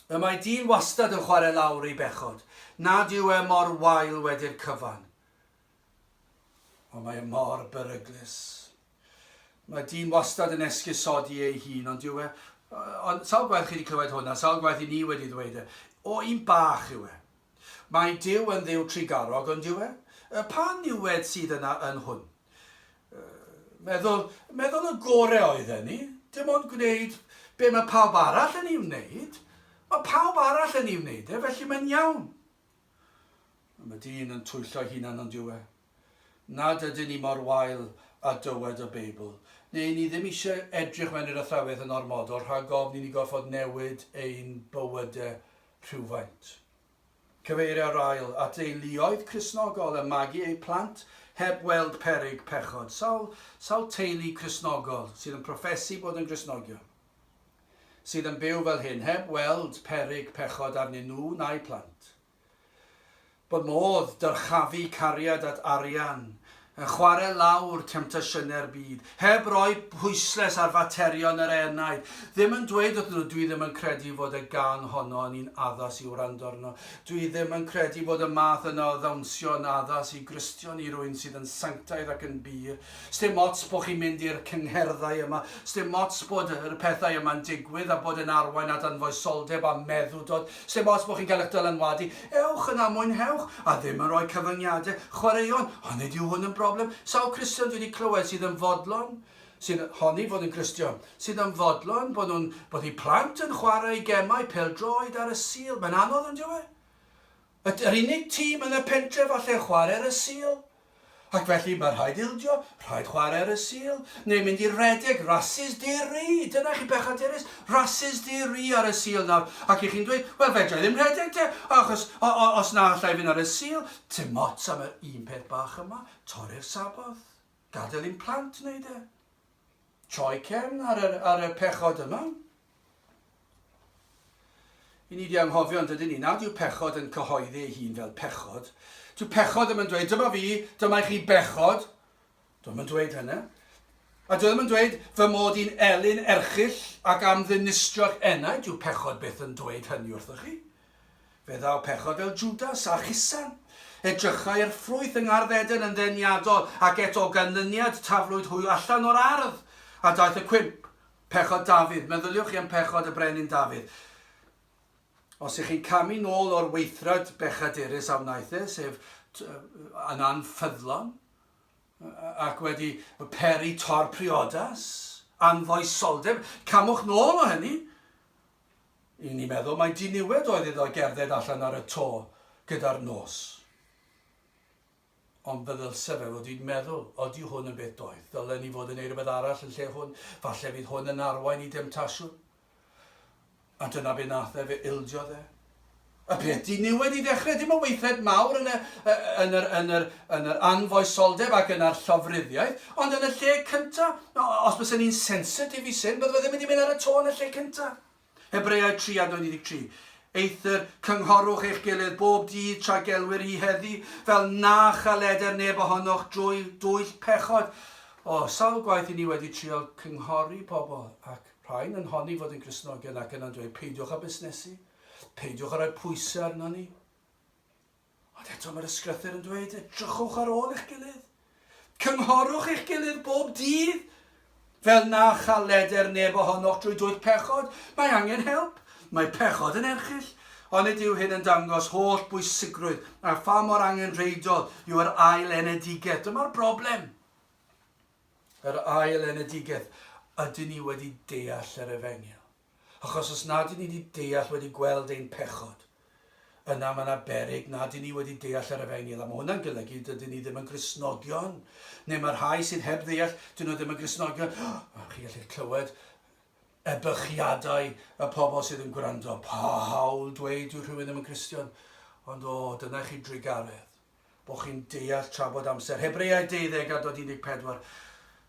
Y mae dyn wastad yn chwarae lawr i bechod. Nad yw e mor wael wedi'r cyfan. Ond mae e mor beryglus. Mae dyn wastad yn esgusodi ei hun, ond yw e... Ond sawl gwaith chi wedi clywed hwnna, sawl gwaith i ni wedi ddweud e. O un bach yw e. Mae Dyw yn ddiw trigarog, ond yw e? Pa niwed sydd yna yn hwn? Meddwl y gorau oedd ni. Dim ond gwneud be mae pawb arall yn ei wneud. Mae pawb arall yn ei wneud e, felly mae'n iawn. Mae dyn yn twyllo hunan ond yw e. Nad ydyn ni mor wael a dywed y Beibl. Neu ni ddim eisiau edrych mewn i'r athrawedd yn ormodol rhag ofn ni goffod newid ein bywydau rhywfaint. Cyfeirio'r ail at deuluoedd Cristnogol y magu eu plant heb weld peryg pechod. Sawl teulu Cristnogol sydd yn proffesu bod yn Cristnogio, sydd yn byw fel hyn heb weld peryg pechod arnyn nhw na'u plant. Bod modd dyrchafu cariad at arian, yn chwarae lawr temptasiynau'r byd, heb roi pwysles ar faterion yr enaid. Ddim yn dweud wrth nhw, dwi ddim yn credu fod y gan honno ni'n addas i wrando arno. Dwi ddim yn credu bod y math yna o ddawnsio'n addas i gristion i rywun sydd yn sanctaidd ac yn bir. Sdim ots bod chi'n mynd i'r cyngherddau yma. Sdim ots bod y pethau yma'n digwydd a bod yn arwain at anfoesoldeb a meddwdod. Sdim ots bod chi'n cael eich dylanwadu. Ewch yna, mwynhewch, a ddim yn rhoi cyfyngiadau. Chwaraeon, a nid yw hwn yn problem. Sawl Cristion dwi wedi clywed sydd yn fodlon, sy'n honni fod yn Cristion, sydd yn fodlon bod ei plant yn chwarae gemau pêl-droed ar y sul. Mae'n anodd yn diwy. Yr unig tîm yn y pentref falle chwarae ar y sul. Ac felly mae rhaid ildio, rhaid chwarae ar y sil, neu mynd i redeg, rhasys diri. Dyna chi bechod dirys, rhasys diri ar y sil nawr. Ac i chi'n dweud, wel fedra ddim redeg te, achos os na allai fynd ar y sil, ti'n mots am yr un peth bach yma, torri'r sabodd, gadael i'n plant wneud e. Troi cefn ar y pechod yma. I ni di anghofio yn dydyn ni, nad yw pechod yn cyhoeddi ei hun fel pechod. Dyw pechod ddim yn dweud, dyma fi, dyma chi bechod. Dwi'n yn dweud hynny. A dwi'n yn dweud, fy mod i'n elyn erchill ac am ddinistrio'ch enau. Dyw pechod byth yn dweud hynny wrthych chi. Fe ddaw pechod fel Judas a Chisan. Edrychai'r ffrwyth yng Ngharddeden yn ddeniadol ac eto ganlyniad taflwyd hwyl allan o'r ardd. A daeth y cwimp, pechod Dafydd. Meddyliwch chi am pechod y brenin Dafydd. Os ych chi'n camu nôl o'r weithrad bechadurus a wnaeth e, sef yn anffyddlon, ac wedi peri tor priodas, anfoesoldeb, camwch nôl o hynny. I ni meddwl mae diniwed oedd iddo gerdded allan ar y to gyda'r nos. Ond feddylse fe wedi meddwl, odi hwn yn beth doedd. Ddylen ni fod yn ei rhywbeth arall yn lle hwn, falle fydd hwn yn arwain i demtasiwn. A dyna be nath e fe ildio dde. Y peth diniwed i ddechrau, dim yn weithred mawr yn yr anfoesoldeb ac yn yr llofruddiaeth, ond yn y lle cyntaf, os bys ni'n sensitif i syn, byddai ddim wedi mynd ar y to yn y lle cyntaf. Hebreau 3:23. Eithir cynghorwch eich gilydd bob dydd tra gelwyr hi heddi, fel na chaleder neb ohonoch drwy dwyll pechod. Sawl gwaith i ni wedi trial cynghori pobl, ac rhain yn honni fod yn Gristnogion ac yna'n dweud, peidiwch â busnesu, peidiwch â rhoi pwysau arno ni. Ond eto mae'r ysgrythyr yn dweud, edrychwch ar ôl eich gilydd. Cynghorwch eich gilydd bob dydd, fel na chaleder neb ohonoch drwy dwyll pechod. Mae angen help. Mae pechod yn erchill, ond nid yw hyn yn dangos holl bwysigrwydd a pha mor angenrheidiol yw yr ail enedigeth. Dyma'r broblem. Yr ail enedigeth, ydyn ni wedi deall yr Efengyl. Achos os nad ydyn ni wedi deall wedi gweld ein pechod, yna mae yna beryg nad ydyn ni wedi deall yr Efengyl. A mae hwnna'n golygu dydyn ni ddim yn Gristnogion. Neu mae'r rhai sydd heb ddeall, dyn nhw ddim yn Gristnogion. Chi gallu clywed ebychiadau y pobl sydd yn gwrando. Pa hawl dweud yw rhywun ddim yn Cristion. Ond dyna chi drigaredd. Bo chi'n deall trafod amser. Hebreau 12:14.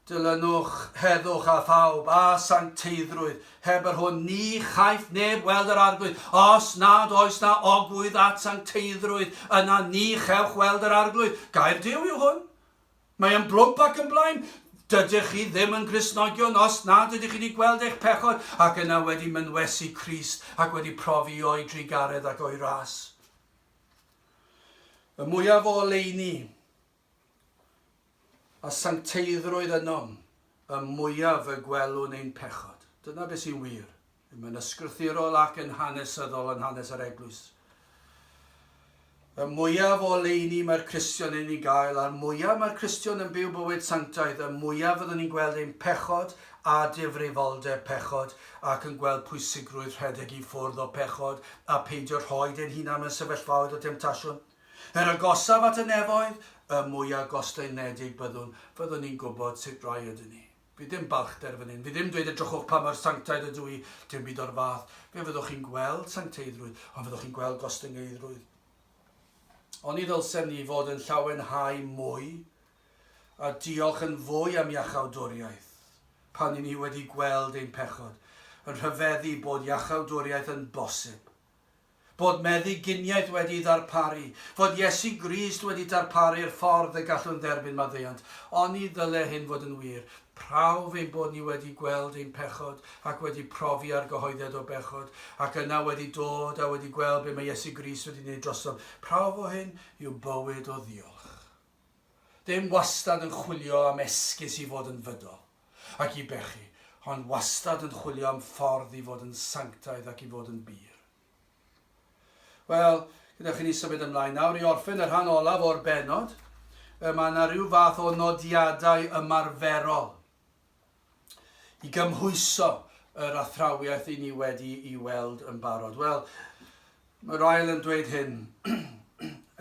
Dilynwch, heddwch a phawb a sancteiddrwydd. Heb yr hwn ni chaiff neb weld yr arglwydd. Os nad oes na ogwydd at sancteiddrwydd, yna ni chewch weld yr arglwydd. Gair Duw yw hwn. Mae yn blwmp ac yn blaen. Dydych chi ddim yn Gristnogion os nad ydych chi wedi gweld eich pechod ac yna wedi mynwesu Crist ac wedi profi o'i drigaredd ac o'i ras. Y mwyaf o oleuni a sancteiddrwydd yno, y mwyaf y gwelwn ein pechod. Dyna beth sy'n wir. Mae'n ysgrythurol ac yn hanesyddol yn hanes yr eglwys. Y mwyaf o oleuni mae'r Cristion yn ei gael, a'r mwyaf mae'r Cristion yn byw bywyd sanctaidd, y mwyaf fyddwn ni'n gweld ein pechod a difrifoldeb pechod ac yn gweld pwysigrwydd rhedeg i ffwrdd o pechod a peidio rhoi ein hunan mewn sefyllfaoedd o demtasiwn. Yr agosaf at y nefoedd, y mwyaf gostynedig fyddwn ni'n gwybod sut rai ydyn ni. Fi ddim balchder fan hyn. Fi ddim dweud edrychwch pa mae'r sanctaidd ydw i, dim byd o'r fath. Fe fyddwch chi'n gweld sancteiddrwydd, ond fyddwch chi'n gweld gostyngeidrwydd. Ond ni ddylsem ni fod yn llawenhau mwy a diolch yn fwy am iachawdwriaeth pan ni wedi gweld ein pechod, yn rhyfeddu bod iachawdwriaeth yn bosib, bod meddyginiaeth wedi ddarparu, fod Iesu Grist wedi darparu'r ffordd y gallwn dderbyn maddeuant. Ond ni ddyle hyn fod yn wir. Prawf ein bod ni wedi gweld ein pechod ac wedi profi ar gyhoeddiad o bechod ac yna wedi dod a wedi gweld be mae Iesu Grist wedi gwneud drosom. Prawf o hyn yw bywyd o ddiolch. Dim wastad yn chwilio am esgus i fod yn fydol ac i bechu, ond wastad yn chwilio am ffordd i fod yn sanctaidd ac i fod yn bir. Wel, gyda chi ni symud ymlaen nawr i orffen yr rhan olaf o'r benod. Mae yna rhyw fath o nodiadau ymarferol i gymhwyso yr athrawiaeth i ni wedi i weld yn barod. Wel, mae'r ail yn dweud hyn.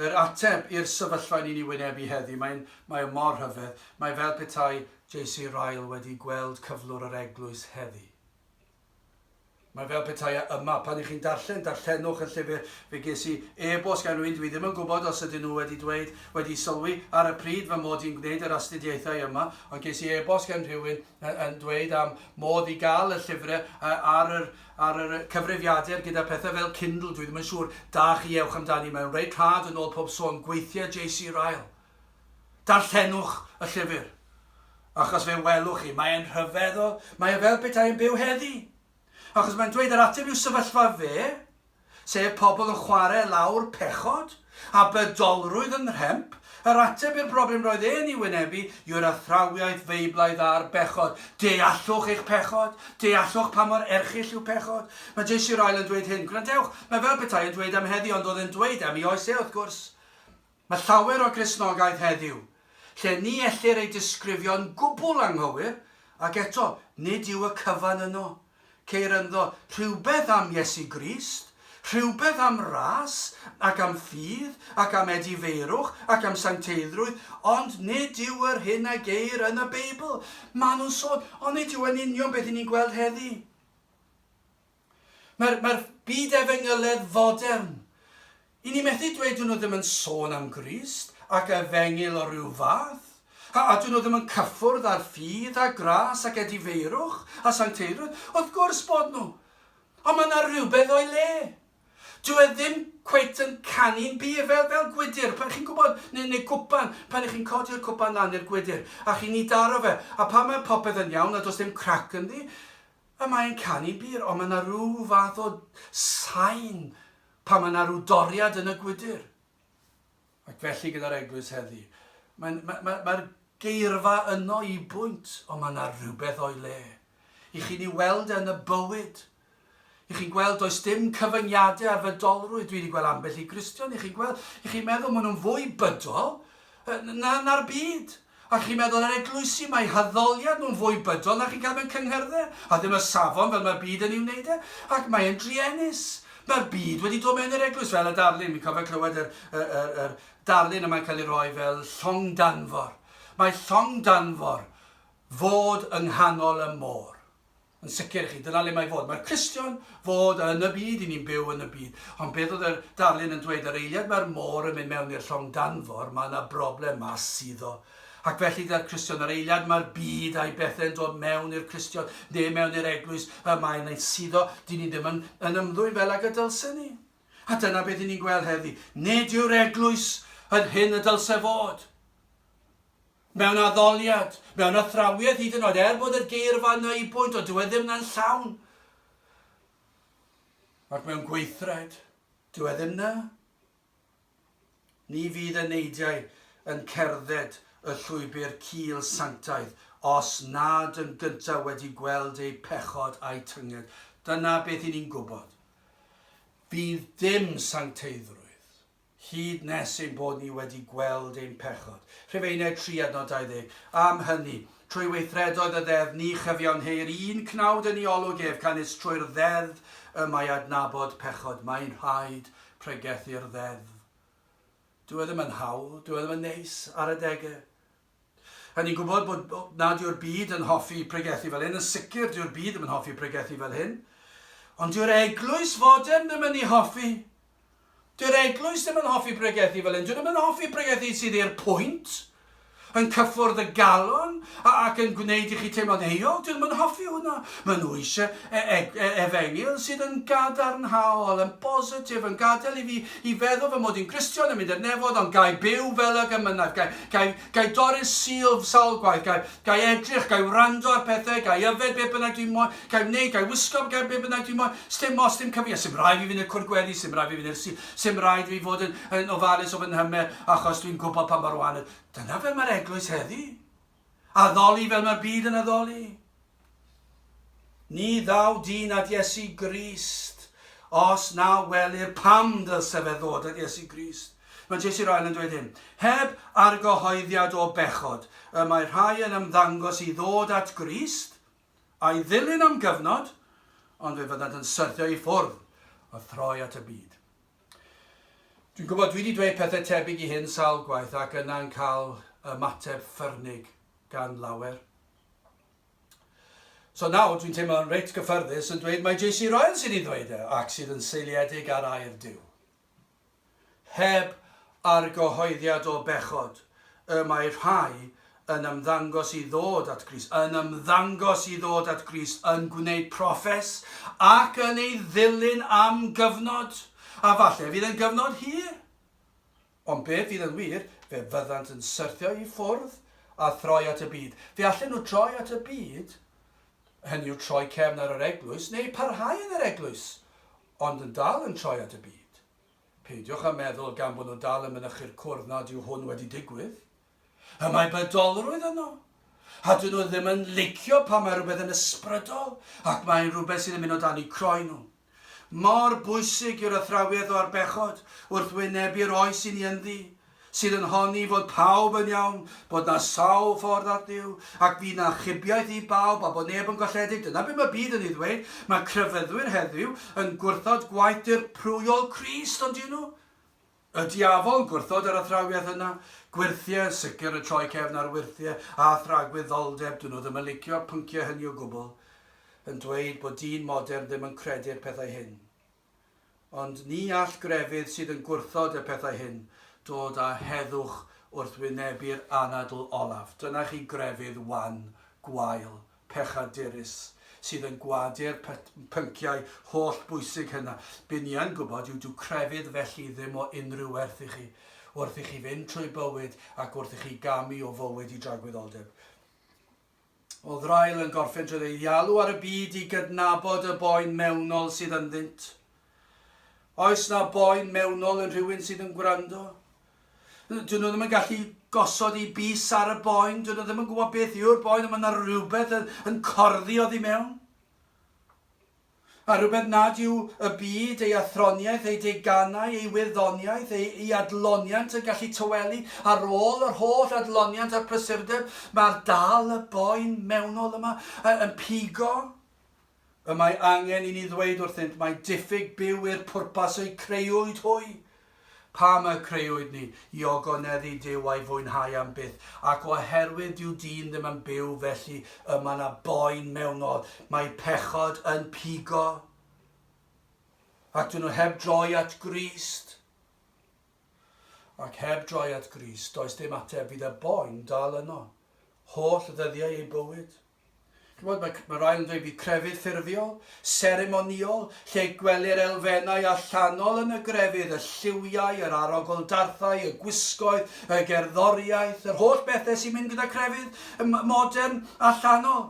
Yr ateb i'r sefyllfa ni'n ei wynebu heddi, mae'n mor hyfedd. Mae fel petai JC Ryle wedi gweld cyflwr yr eglwys heddi. Mae fel petai yma, pan i chi'n darllenwch y llyfr, fe ges i e-bost gan rwy'n dwi ddim yn gwybod os ydyn nhw wedi sylwi ar y pryd fy mod i'n gwneud yr astudiaethau yma, ond ges i e-bost gan rhywun yn dweud am modd i gael y llyfrau ar y cyfrifiadur gyda pethau fel Kindle. Dwi ddim yn siŵr da chi ewch amdani mewn reit rhad yn ôl pob sôn gweithiau JC Ryle. Darllenwch y llyfr, achos fe welwch chi, mae'n rhyfeddol, mae fel petai yn byw heddi. Achos mae'n dweud yr ateb yw sefyllfa fe, sef pobl yn chwarae lawr pechod a bydolrwydd yn rhemp. Yr ateb i'r broblem roedd e'n ei wynebu yw'r athrawiaeth feiblaidd a'r bechod. Deallwch eich pechod, deallwch pa mor erchyll yw pechod. Mae JC Ryle yn dweud hyn. Gwrandewch, mae fel petai yn dweud am heddiw, ond oedd yn dweud am ei oes e wrth gwrs. Mae llawer o Gristnogaeth heddiw, lle ni ellir ei disgrifio'n gwbl anghywir, ac eto, nid yw y cyfan yno. Ceir ynddo rhywbeth am Iesu Grist, rhywbeth am ras, ac am ffydd, ac am edifeirwch, ac am sancteiddrwydd, ond nid yw yr hyn a geir yn y Beibl. Maen nhw'n sôn, ond nid yw yn union beth ni'n gweld heddi. Mae'r byd efengyledd fodern. I ni methu dweud nhw ddim yn sôn am Grist, ac Efengyl o ryw fath. A dyn nhw ddim yn cyffwrdd ar ffydd a gras ac edifeirwch a sancteiddrwydd. Wrth gwrs bod nhw. Ond mae yna rhywbeth o'i le. Dwi ddim cweit yn canu'n byd fel gwydyr. Pan chi'n gwybod, neu gwpan, pan chi'n codi'r cwpan lan i'r gwydyr, a chi'n ei daro fe, a pan mae popeth yn iawn a does dim crac yn di, a mae'n canu'n byd, ond mae yna rhyw fath o sain pan mae yna rhyw doriad yn y gwydyr. Ac felly gyda'r eglwys heddi, mae'r geirfa yno i bwynt, ond mae yna rhywbeth o'i le. I chi'n ei weld yn y bywyd. I chi'n gweld does dim cyfyngiadau ar fydolrwydd. Dwi wedi gweld ambell i Gristion. I chi'n meddwl maen nhw'n fwy bydol na'r byd. A chi'n meddwl ar eglwysi mae haddoliad nhw'n fwy bydol na chi'n cael mewn cyngherddau. A ddim y safon fel mae'r byd yn i'w wneud e. Ac mae'n driennus. Mae'r byd wedi dod mewn i'r eglwys fel y Darllen. Mi'n cofio clywed yr Darllen yma'n cael ei roi fel llong danfor. Mae llong danfor fod yng nghanol y môr. Yn sicr chi, dyna le mae fod. Mae'r Cristion fod yn y byd, i ni'n byw yn y byd. Ond beth oedd yr Darllen yn dweud, yr eiliad mae'r môr yn mynd mewn i'r llong danfor, mae yna broblem a suddo. Ac felly gyda'r Cristion, yr eiliad mae'r byd a'i bethau'n dod mewn i'r Cristion, neu mewn i'r eglwys, mae'n ei suddo, dyn ni ddim yn ymddwyn fel ag y dylse ni. A dyna beth ni'n gweld heddi. Nid yw'r eglwys yn hyn y dylse fod. Mewn addoliad, mewn athrawiaeth hyd yn oed, bod y geirfa yna i bwynt, ond dyw e ddim na'n llawn. Ac mewn gweithred, dyw e ddim na. Ni fydd y neidiau yn cerdded y llwybr cil sanctaidd, os nad yn gyntaf wedi gweld ei pechod a'i tynged. Dyna beth i ni'n gwybod. Fydd dim sancteiddrwydd. Hyd nes ein bod ni wedi gweld ein pechod. Rhufeiniau 3:20. Am hynny, trwy weithredoedd y ddeddf, ni chyfiawnheir un cnawd yn ei olwg ef, canis trwy'r ddeddf y mae adnabod pechod. Mae'n rhaid pregethu'r ddeddf. Dwi ddim yn hawl, dwi ddim yn neis ar y degau. A ni'n gwybod bod nad yw'r byd yn hoffi pregethu fel hyn. Yn sicr, dyw'r byd ddim yn hoffi pregethu fel hyn. Ond dyw'r eglwys fodern ddim yn ei hoffi. Dyw'r eglwys ddim yn hoffi pregethu fel hyn. Dwi ddim yn hoffi pregethu sydd i'r pwynt, yn cyffwrdd y galon, ac yn gwneud i chi teimlo'n eog. Dwi ddim yn hoffi hwnna. Maen nhw eisiau Efengyl sydd yn gadarnhaol, yn positif, yn gadael i fi i feddwl fy mod i'n Gristion yn mynd i'r nefod, ond gai byw fel y gymynaf, gai dorri'r sil sawl gwaith, gai edrych, gai wrando ar pethau, gai yfed be bynnag dwi'n moyn, gai wneud, gai wisgo be bynnag dwi'n moyn, sdim cyfio, sym rhaid fi fynd i'r cwrgweddi, sym rhaid fi fynd i'r sil, sym rhaid fi fod yn ofalus o fy nhymer, achos dwi'n gwybod pa mor wan. Dyna fel mae'r eglwys heddi. Addoli fel mae'r byd yn addoli. Ni ddaw dyn at Iesu Grist, os na welir pam dylse fe ddod at Iesu Grist. Mae JC Ryle yn dweud hyn. Heb argyhoeddiad o bechod, y mae rhai yn ymddangos i ddod at Grist, a'i ddilyn am gyfnod, ond fe fyddant yn syrthio i ffwrdd o throi at y byd. Dwi'n gwybod dwi wedi dweud pethau tebyg I hyn sawl gwaith ac yna'n cael ymateb ffyrnig gan lawer. So nawr dwi'n teimlo'n reit gyffyrddus yn dweud mae J.C. Ryan sydd wedi dweud ac sydd yn seiliedig ar air Duw. Heb argyhoeddiad o bechod, mae rhai yn ymddangos I ddod at Grist, yn gwneud proffes ac yn ei ddilyn am gyfnod. A falle fydd yn gyfnod hir. Ond beth fydd yn wir, fe fyddant yn syrthio I ffwrdd a throi at y byd. Fe allan nhw troi at y byd, hynny yw troi cefn ar yr eglwys, neu parhau yn yr eglwys, ond yn dal yn troi at y byd. Peidiwch â meddwl gan bod nhw dal yn mynychu'r cwrdd nad yw hwn wedi digwydd. Y mae bydolrwydd yno. A dyn nhw ddim yn licio pan mae rhywbeth yn ysbrydol ac mae'n rhywbeth sydd yn mynd o dan I croen nhw. Mor bwysig yw'r athrawiaeth o'r bechod wrth wynebu'r oes I ni ynddi, sydd yn honni fod pawb yn iawn, bod na sawl ffordd at Dduw, ac fydd na chybiaeth I bawb a bod neb yn golledig. Dyna beth mae byd yn ei ddweud. Mae cryfyddwyr heddiw yn gwrthod gwaith dirprwyol Crist, ond dyn nhw. Y diafol gwrthod yr athrawiaeth yna, gwirthiau, sicr y troi cefn ar wirthiau, a thragwyddoldeb, dyn nhw ddim yn licio pynciau hynny o gwbl, yn dweud bod dyn modern ddim yn credu'r pethau hyn. Ond ni all grefydd sydd yn gwrthod y pethau hyn dod â heddwch wrth wynebu'r anadl olaf. Dyna chi grefydd wan, gwael, pechadurus, sydd yn gwadu'r pynciau holl bwysig hynna. Be ni yn gwybod yw dyw crefydd felly ddim o unrhyw werth I chi, wrth I chi fynd trwy bywyd ac wrth I chi gamu o fywyd I dragwyddoldeb. Oedd Rael yn gorffen trwy dweud, Ialw ar y byd I gydnabod y boen mewnol sydd ynddynt. Oes na boen mewnol yn rhywun sydd yn gwrando? Dyn nhw ddim yn gallu gosod I bys ar y boen, dyn nhw ddim yn gwybod beth yw'r boen, ond mae yna rhywbeth yn corddi oddi mewn. A rhywbeth nad yw y byd, ei athroniaeth, ei deganau, ei wyddoniaeth, ei adloniant yn gallu tywelu ar ôl yr holl adloniant a'r prysurdeb, mae'r dal y boen mewnol yma yn pigo. Y mae angen I ni ddweud wrthynt, mae diffyg byw i'r pwrpas o'i creuwyd hwy. Pam y creuwyd ni I ogoneddu Duw a'i fwynhau am byth, ac oherwydd dyw dyn ddim yn byw felly yma na boen mewnol, mae pechod yn pigo. Ac dyn nhw heb droi at Grist. Ac heb droi at Grist, does dim ateb fydd y boen dal yno. Holl ddyddiau ei bywyd. Mae rhaid yn dweud bydd crefydd ffurfiol, seremoniol, lle gwelir elfennau allanol yn y grefydd, y lliwiau, yr arogl darthau, y gwisgoedd, y gerddoriaeth, yr holl bethau sy'n mynd gyda crefydd modern allanol.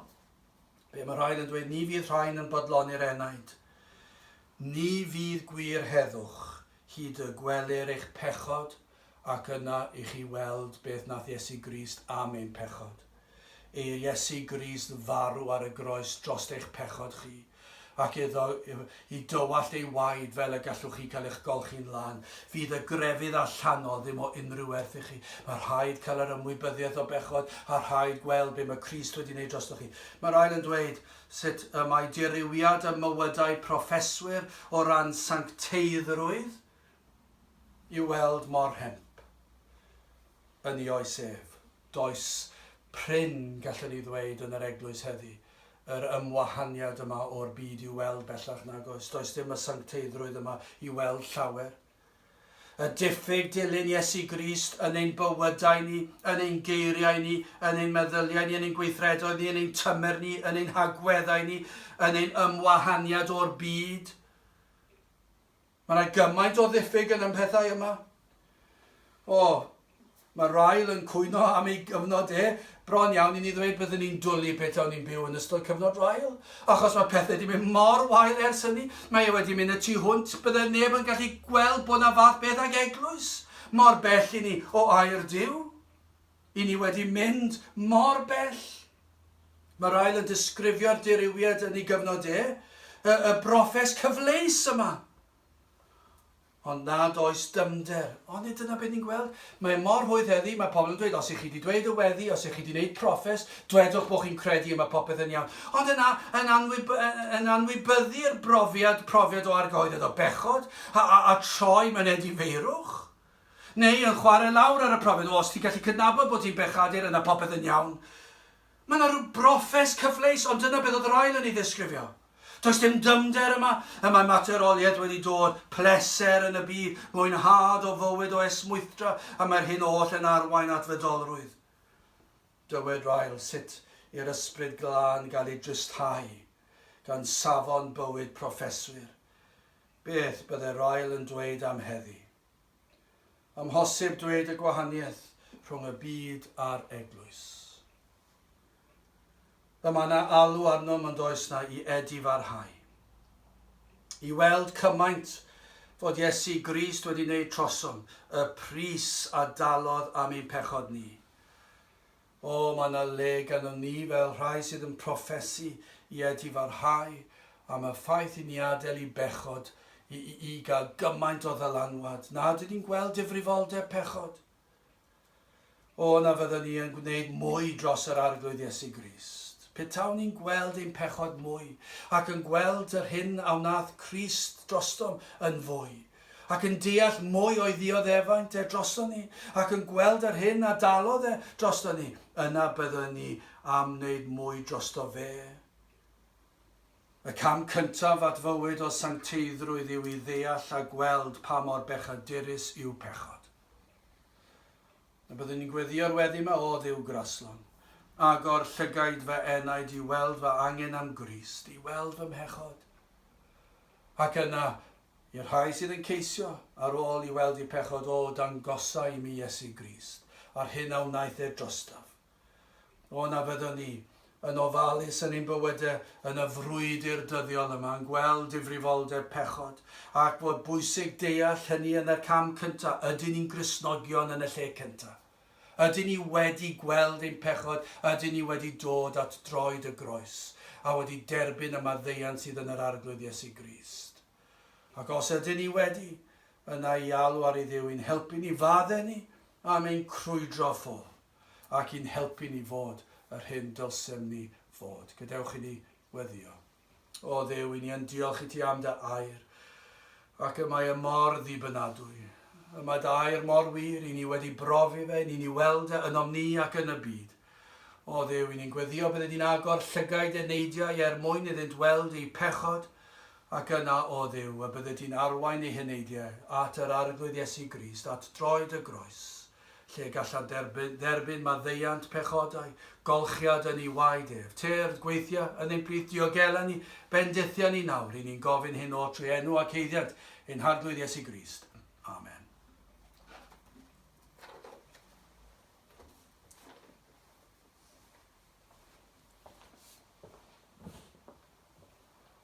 Be mae rhaid yn dweud, ni fydd rhain yn bodloni'r enaid. Ni fydd gwir heddwch hyd y gwelir eich pechod ac yna I chi weld beth nath Iesu Grist am ein pechod. Ei Iesu Grist farw ar y groes dros eich pechod chi, ac iddo I dywallt ei waed fel y gallwch chi cael eich golchi'n lan. Fydd y grefydd allanol ddim o unrhyw werth I chi. Mae rhaid cael yr ymwybyddiaeth o bechod, a rhaid gweld be mae Crist wedi gwneud drosto chi. Mae rhaid yn dweud sut mae dirywiad y mywydau proffeswyr o ran sancteiddrwydd I weld mor hemp yn ei oes ef. Does pryn gallwn ni ddweud yn yr eglwys heddi, yr ymwahaniad yma o'r byd I weld bellach nag oes. Does dim y sancteiddrwydd yma I weld llawer. Y diffyg dilyn Iesu Grist yn ein bywydau ni, yn ein geiriau ni, yn ein meddyliau ni, yn ein gweithredoedd ni, yn ein tymer ni, yn ein hagweddau ni, yn ein ymwahaniad o'r byd. Mae yna gymaint o ddiffyg yn pethau yma. Mae Rael yn cwyno am ei gyfnod bron iawn I ni ddweud byddwn ni'n dwlu beth o'n ni'n byw yn ystod cyfnod Rael. Achos mae pethau wedi mynd mor wael ers hynny. Mae wedi mynd y tu hwnt, bydde neb yn gallu gweld bod na fath beth ag eglwys. Mor bell I ni o air Duw. I ni wedi mynd mor bell. Mae Rael yn disgrifio'r dirywiad yn ei gyfnod y broffes cyfleus yma. ond nad oes dymder. Ond dyna beth ni'n gweld. Mae mor hwydd heddi, mae pobl yn dweud, os ych chi wedi dweud y weddi, os ych chi wedi gwneud proffes, dwedwch bod chi'n credu yma popeth yn iawn. Ond yn anwybyddu'r profiad o argoediad o bechod, a troi mewn edifeirwch. Neu yn chwarae lawr ar y profiad, os ti'n gallu cydnabod bod ti'n bechadur yna popeth yn iawn. Mae yna rhyw broffes cyfleus, ond dyna beth oedd yr ail yn ei ddisgrifio. Does dim dymder yma, y mae materoliaeth wedi dod, pleser yn y byd, mwynhad o fywyd o esmwythra, a mae'r hyn oll yn arwain at fedolrwydd. Dywed rael sut i'r ysbryd glân gael ei drysthau gan safon bywyd proffeswyr. Beth byddai rael yn dweud am heddi? Amhosib dweud y gwahaniaeth rhwng y byd a'r eglwys. Mae yna alw arnom yn does na i edifarhau. I weld cymaint fod Iesu Grist wedi wneud trosom, y pris a dalodd am ein pechod ni. Mae yna le gan ni fel rhai sydd yn proffesu i edifarhau am y ffaith i ni adael i bechod i gael gymaint o ddylanwad. Nad ydyn ni'n gweld difrifoldeb pechod. Na fyddwn ni yn gwneud mwy dros yr arglwydd Iesu Grist. Petawn ni'n gweld ein pechod mwy, ac yn gweld yr hyn a wnaeth Crist drostom yn fwy, ac yn deall mwy o'i ddioddefaint droston ni, ac yn gweld yr hyn a dalodd droston ni, yna byddwn ni am wneud mwy drosto fe. Y cam cyntaf at fywyd o sancteiddrwydd yw i ddeall a gweld pa mor bechadurus yw pechod. Byddwn ni'n gweddio'r weddi yma o Dduw Graslon. Agor llygaid fy enaid i weld fy angen am Grist, i weld fy mhechod. Ac yna, i'r rhai sydd yn ceisio ar ôl i weld i pechod dangosau i mi Iesu Grist, a'r hyn a wnaeth drostaf. Na fyddwn ni yn ofalus yn ein bywydau yn y frwydr dyddiol yma, yn gweld difrifoldeb pechod, ac bod bwysig deall hynny yn y cam cyntaf, ydyn ni'n Gristnogion yn y lle cyntaf. Ydyn ni wedi gweld ein pechod, ydyn ni wedi dod at droed y groes, a wedi derbyn y maddeuant sydd yn yr arglwydd Iesu Grist. Ac os ydyn ni wedi, yna i alw ar ei Dduw i'n helpu ni faddau ni am ein crwydro ffôl, ac i'n helpu ni fod yr hyn dylsem ni fod. Gadewch i ni weddio. O Dduw, i ni yn diolch i ti am dy air, ac y mae y mor ddibynadwy. Mae dy air mor wir, i ni wedi brofi fe, i ni weld ynom ni ac yn y byd. O Dduw, i ni'n gweddio byddwn ni'n agor llygaid y neidiau mwyn iddynt weld ei pechod, ac yna, o Dduw, y byddwn ni'n arwain ei hyneidiau at yr arglwydd Iesu Grist, at droed y groes, lle gallan derbyn maddeuant pechodau, golchiad yn ei waed ef, terdd gweithio yn ein plith diogela ni, bendithio ni nawr, i ni'n gofyn hyn o trwy enw ac heiddiad ein harglwydd Iesu Grist. Amen.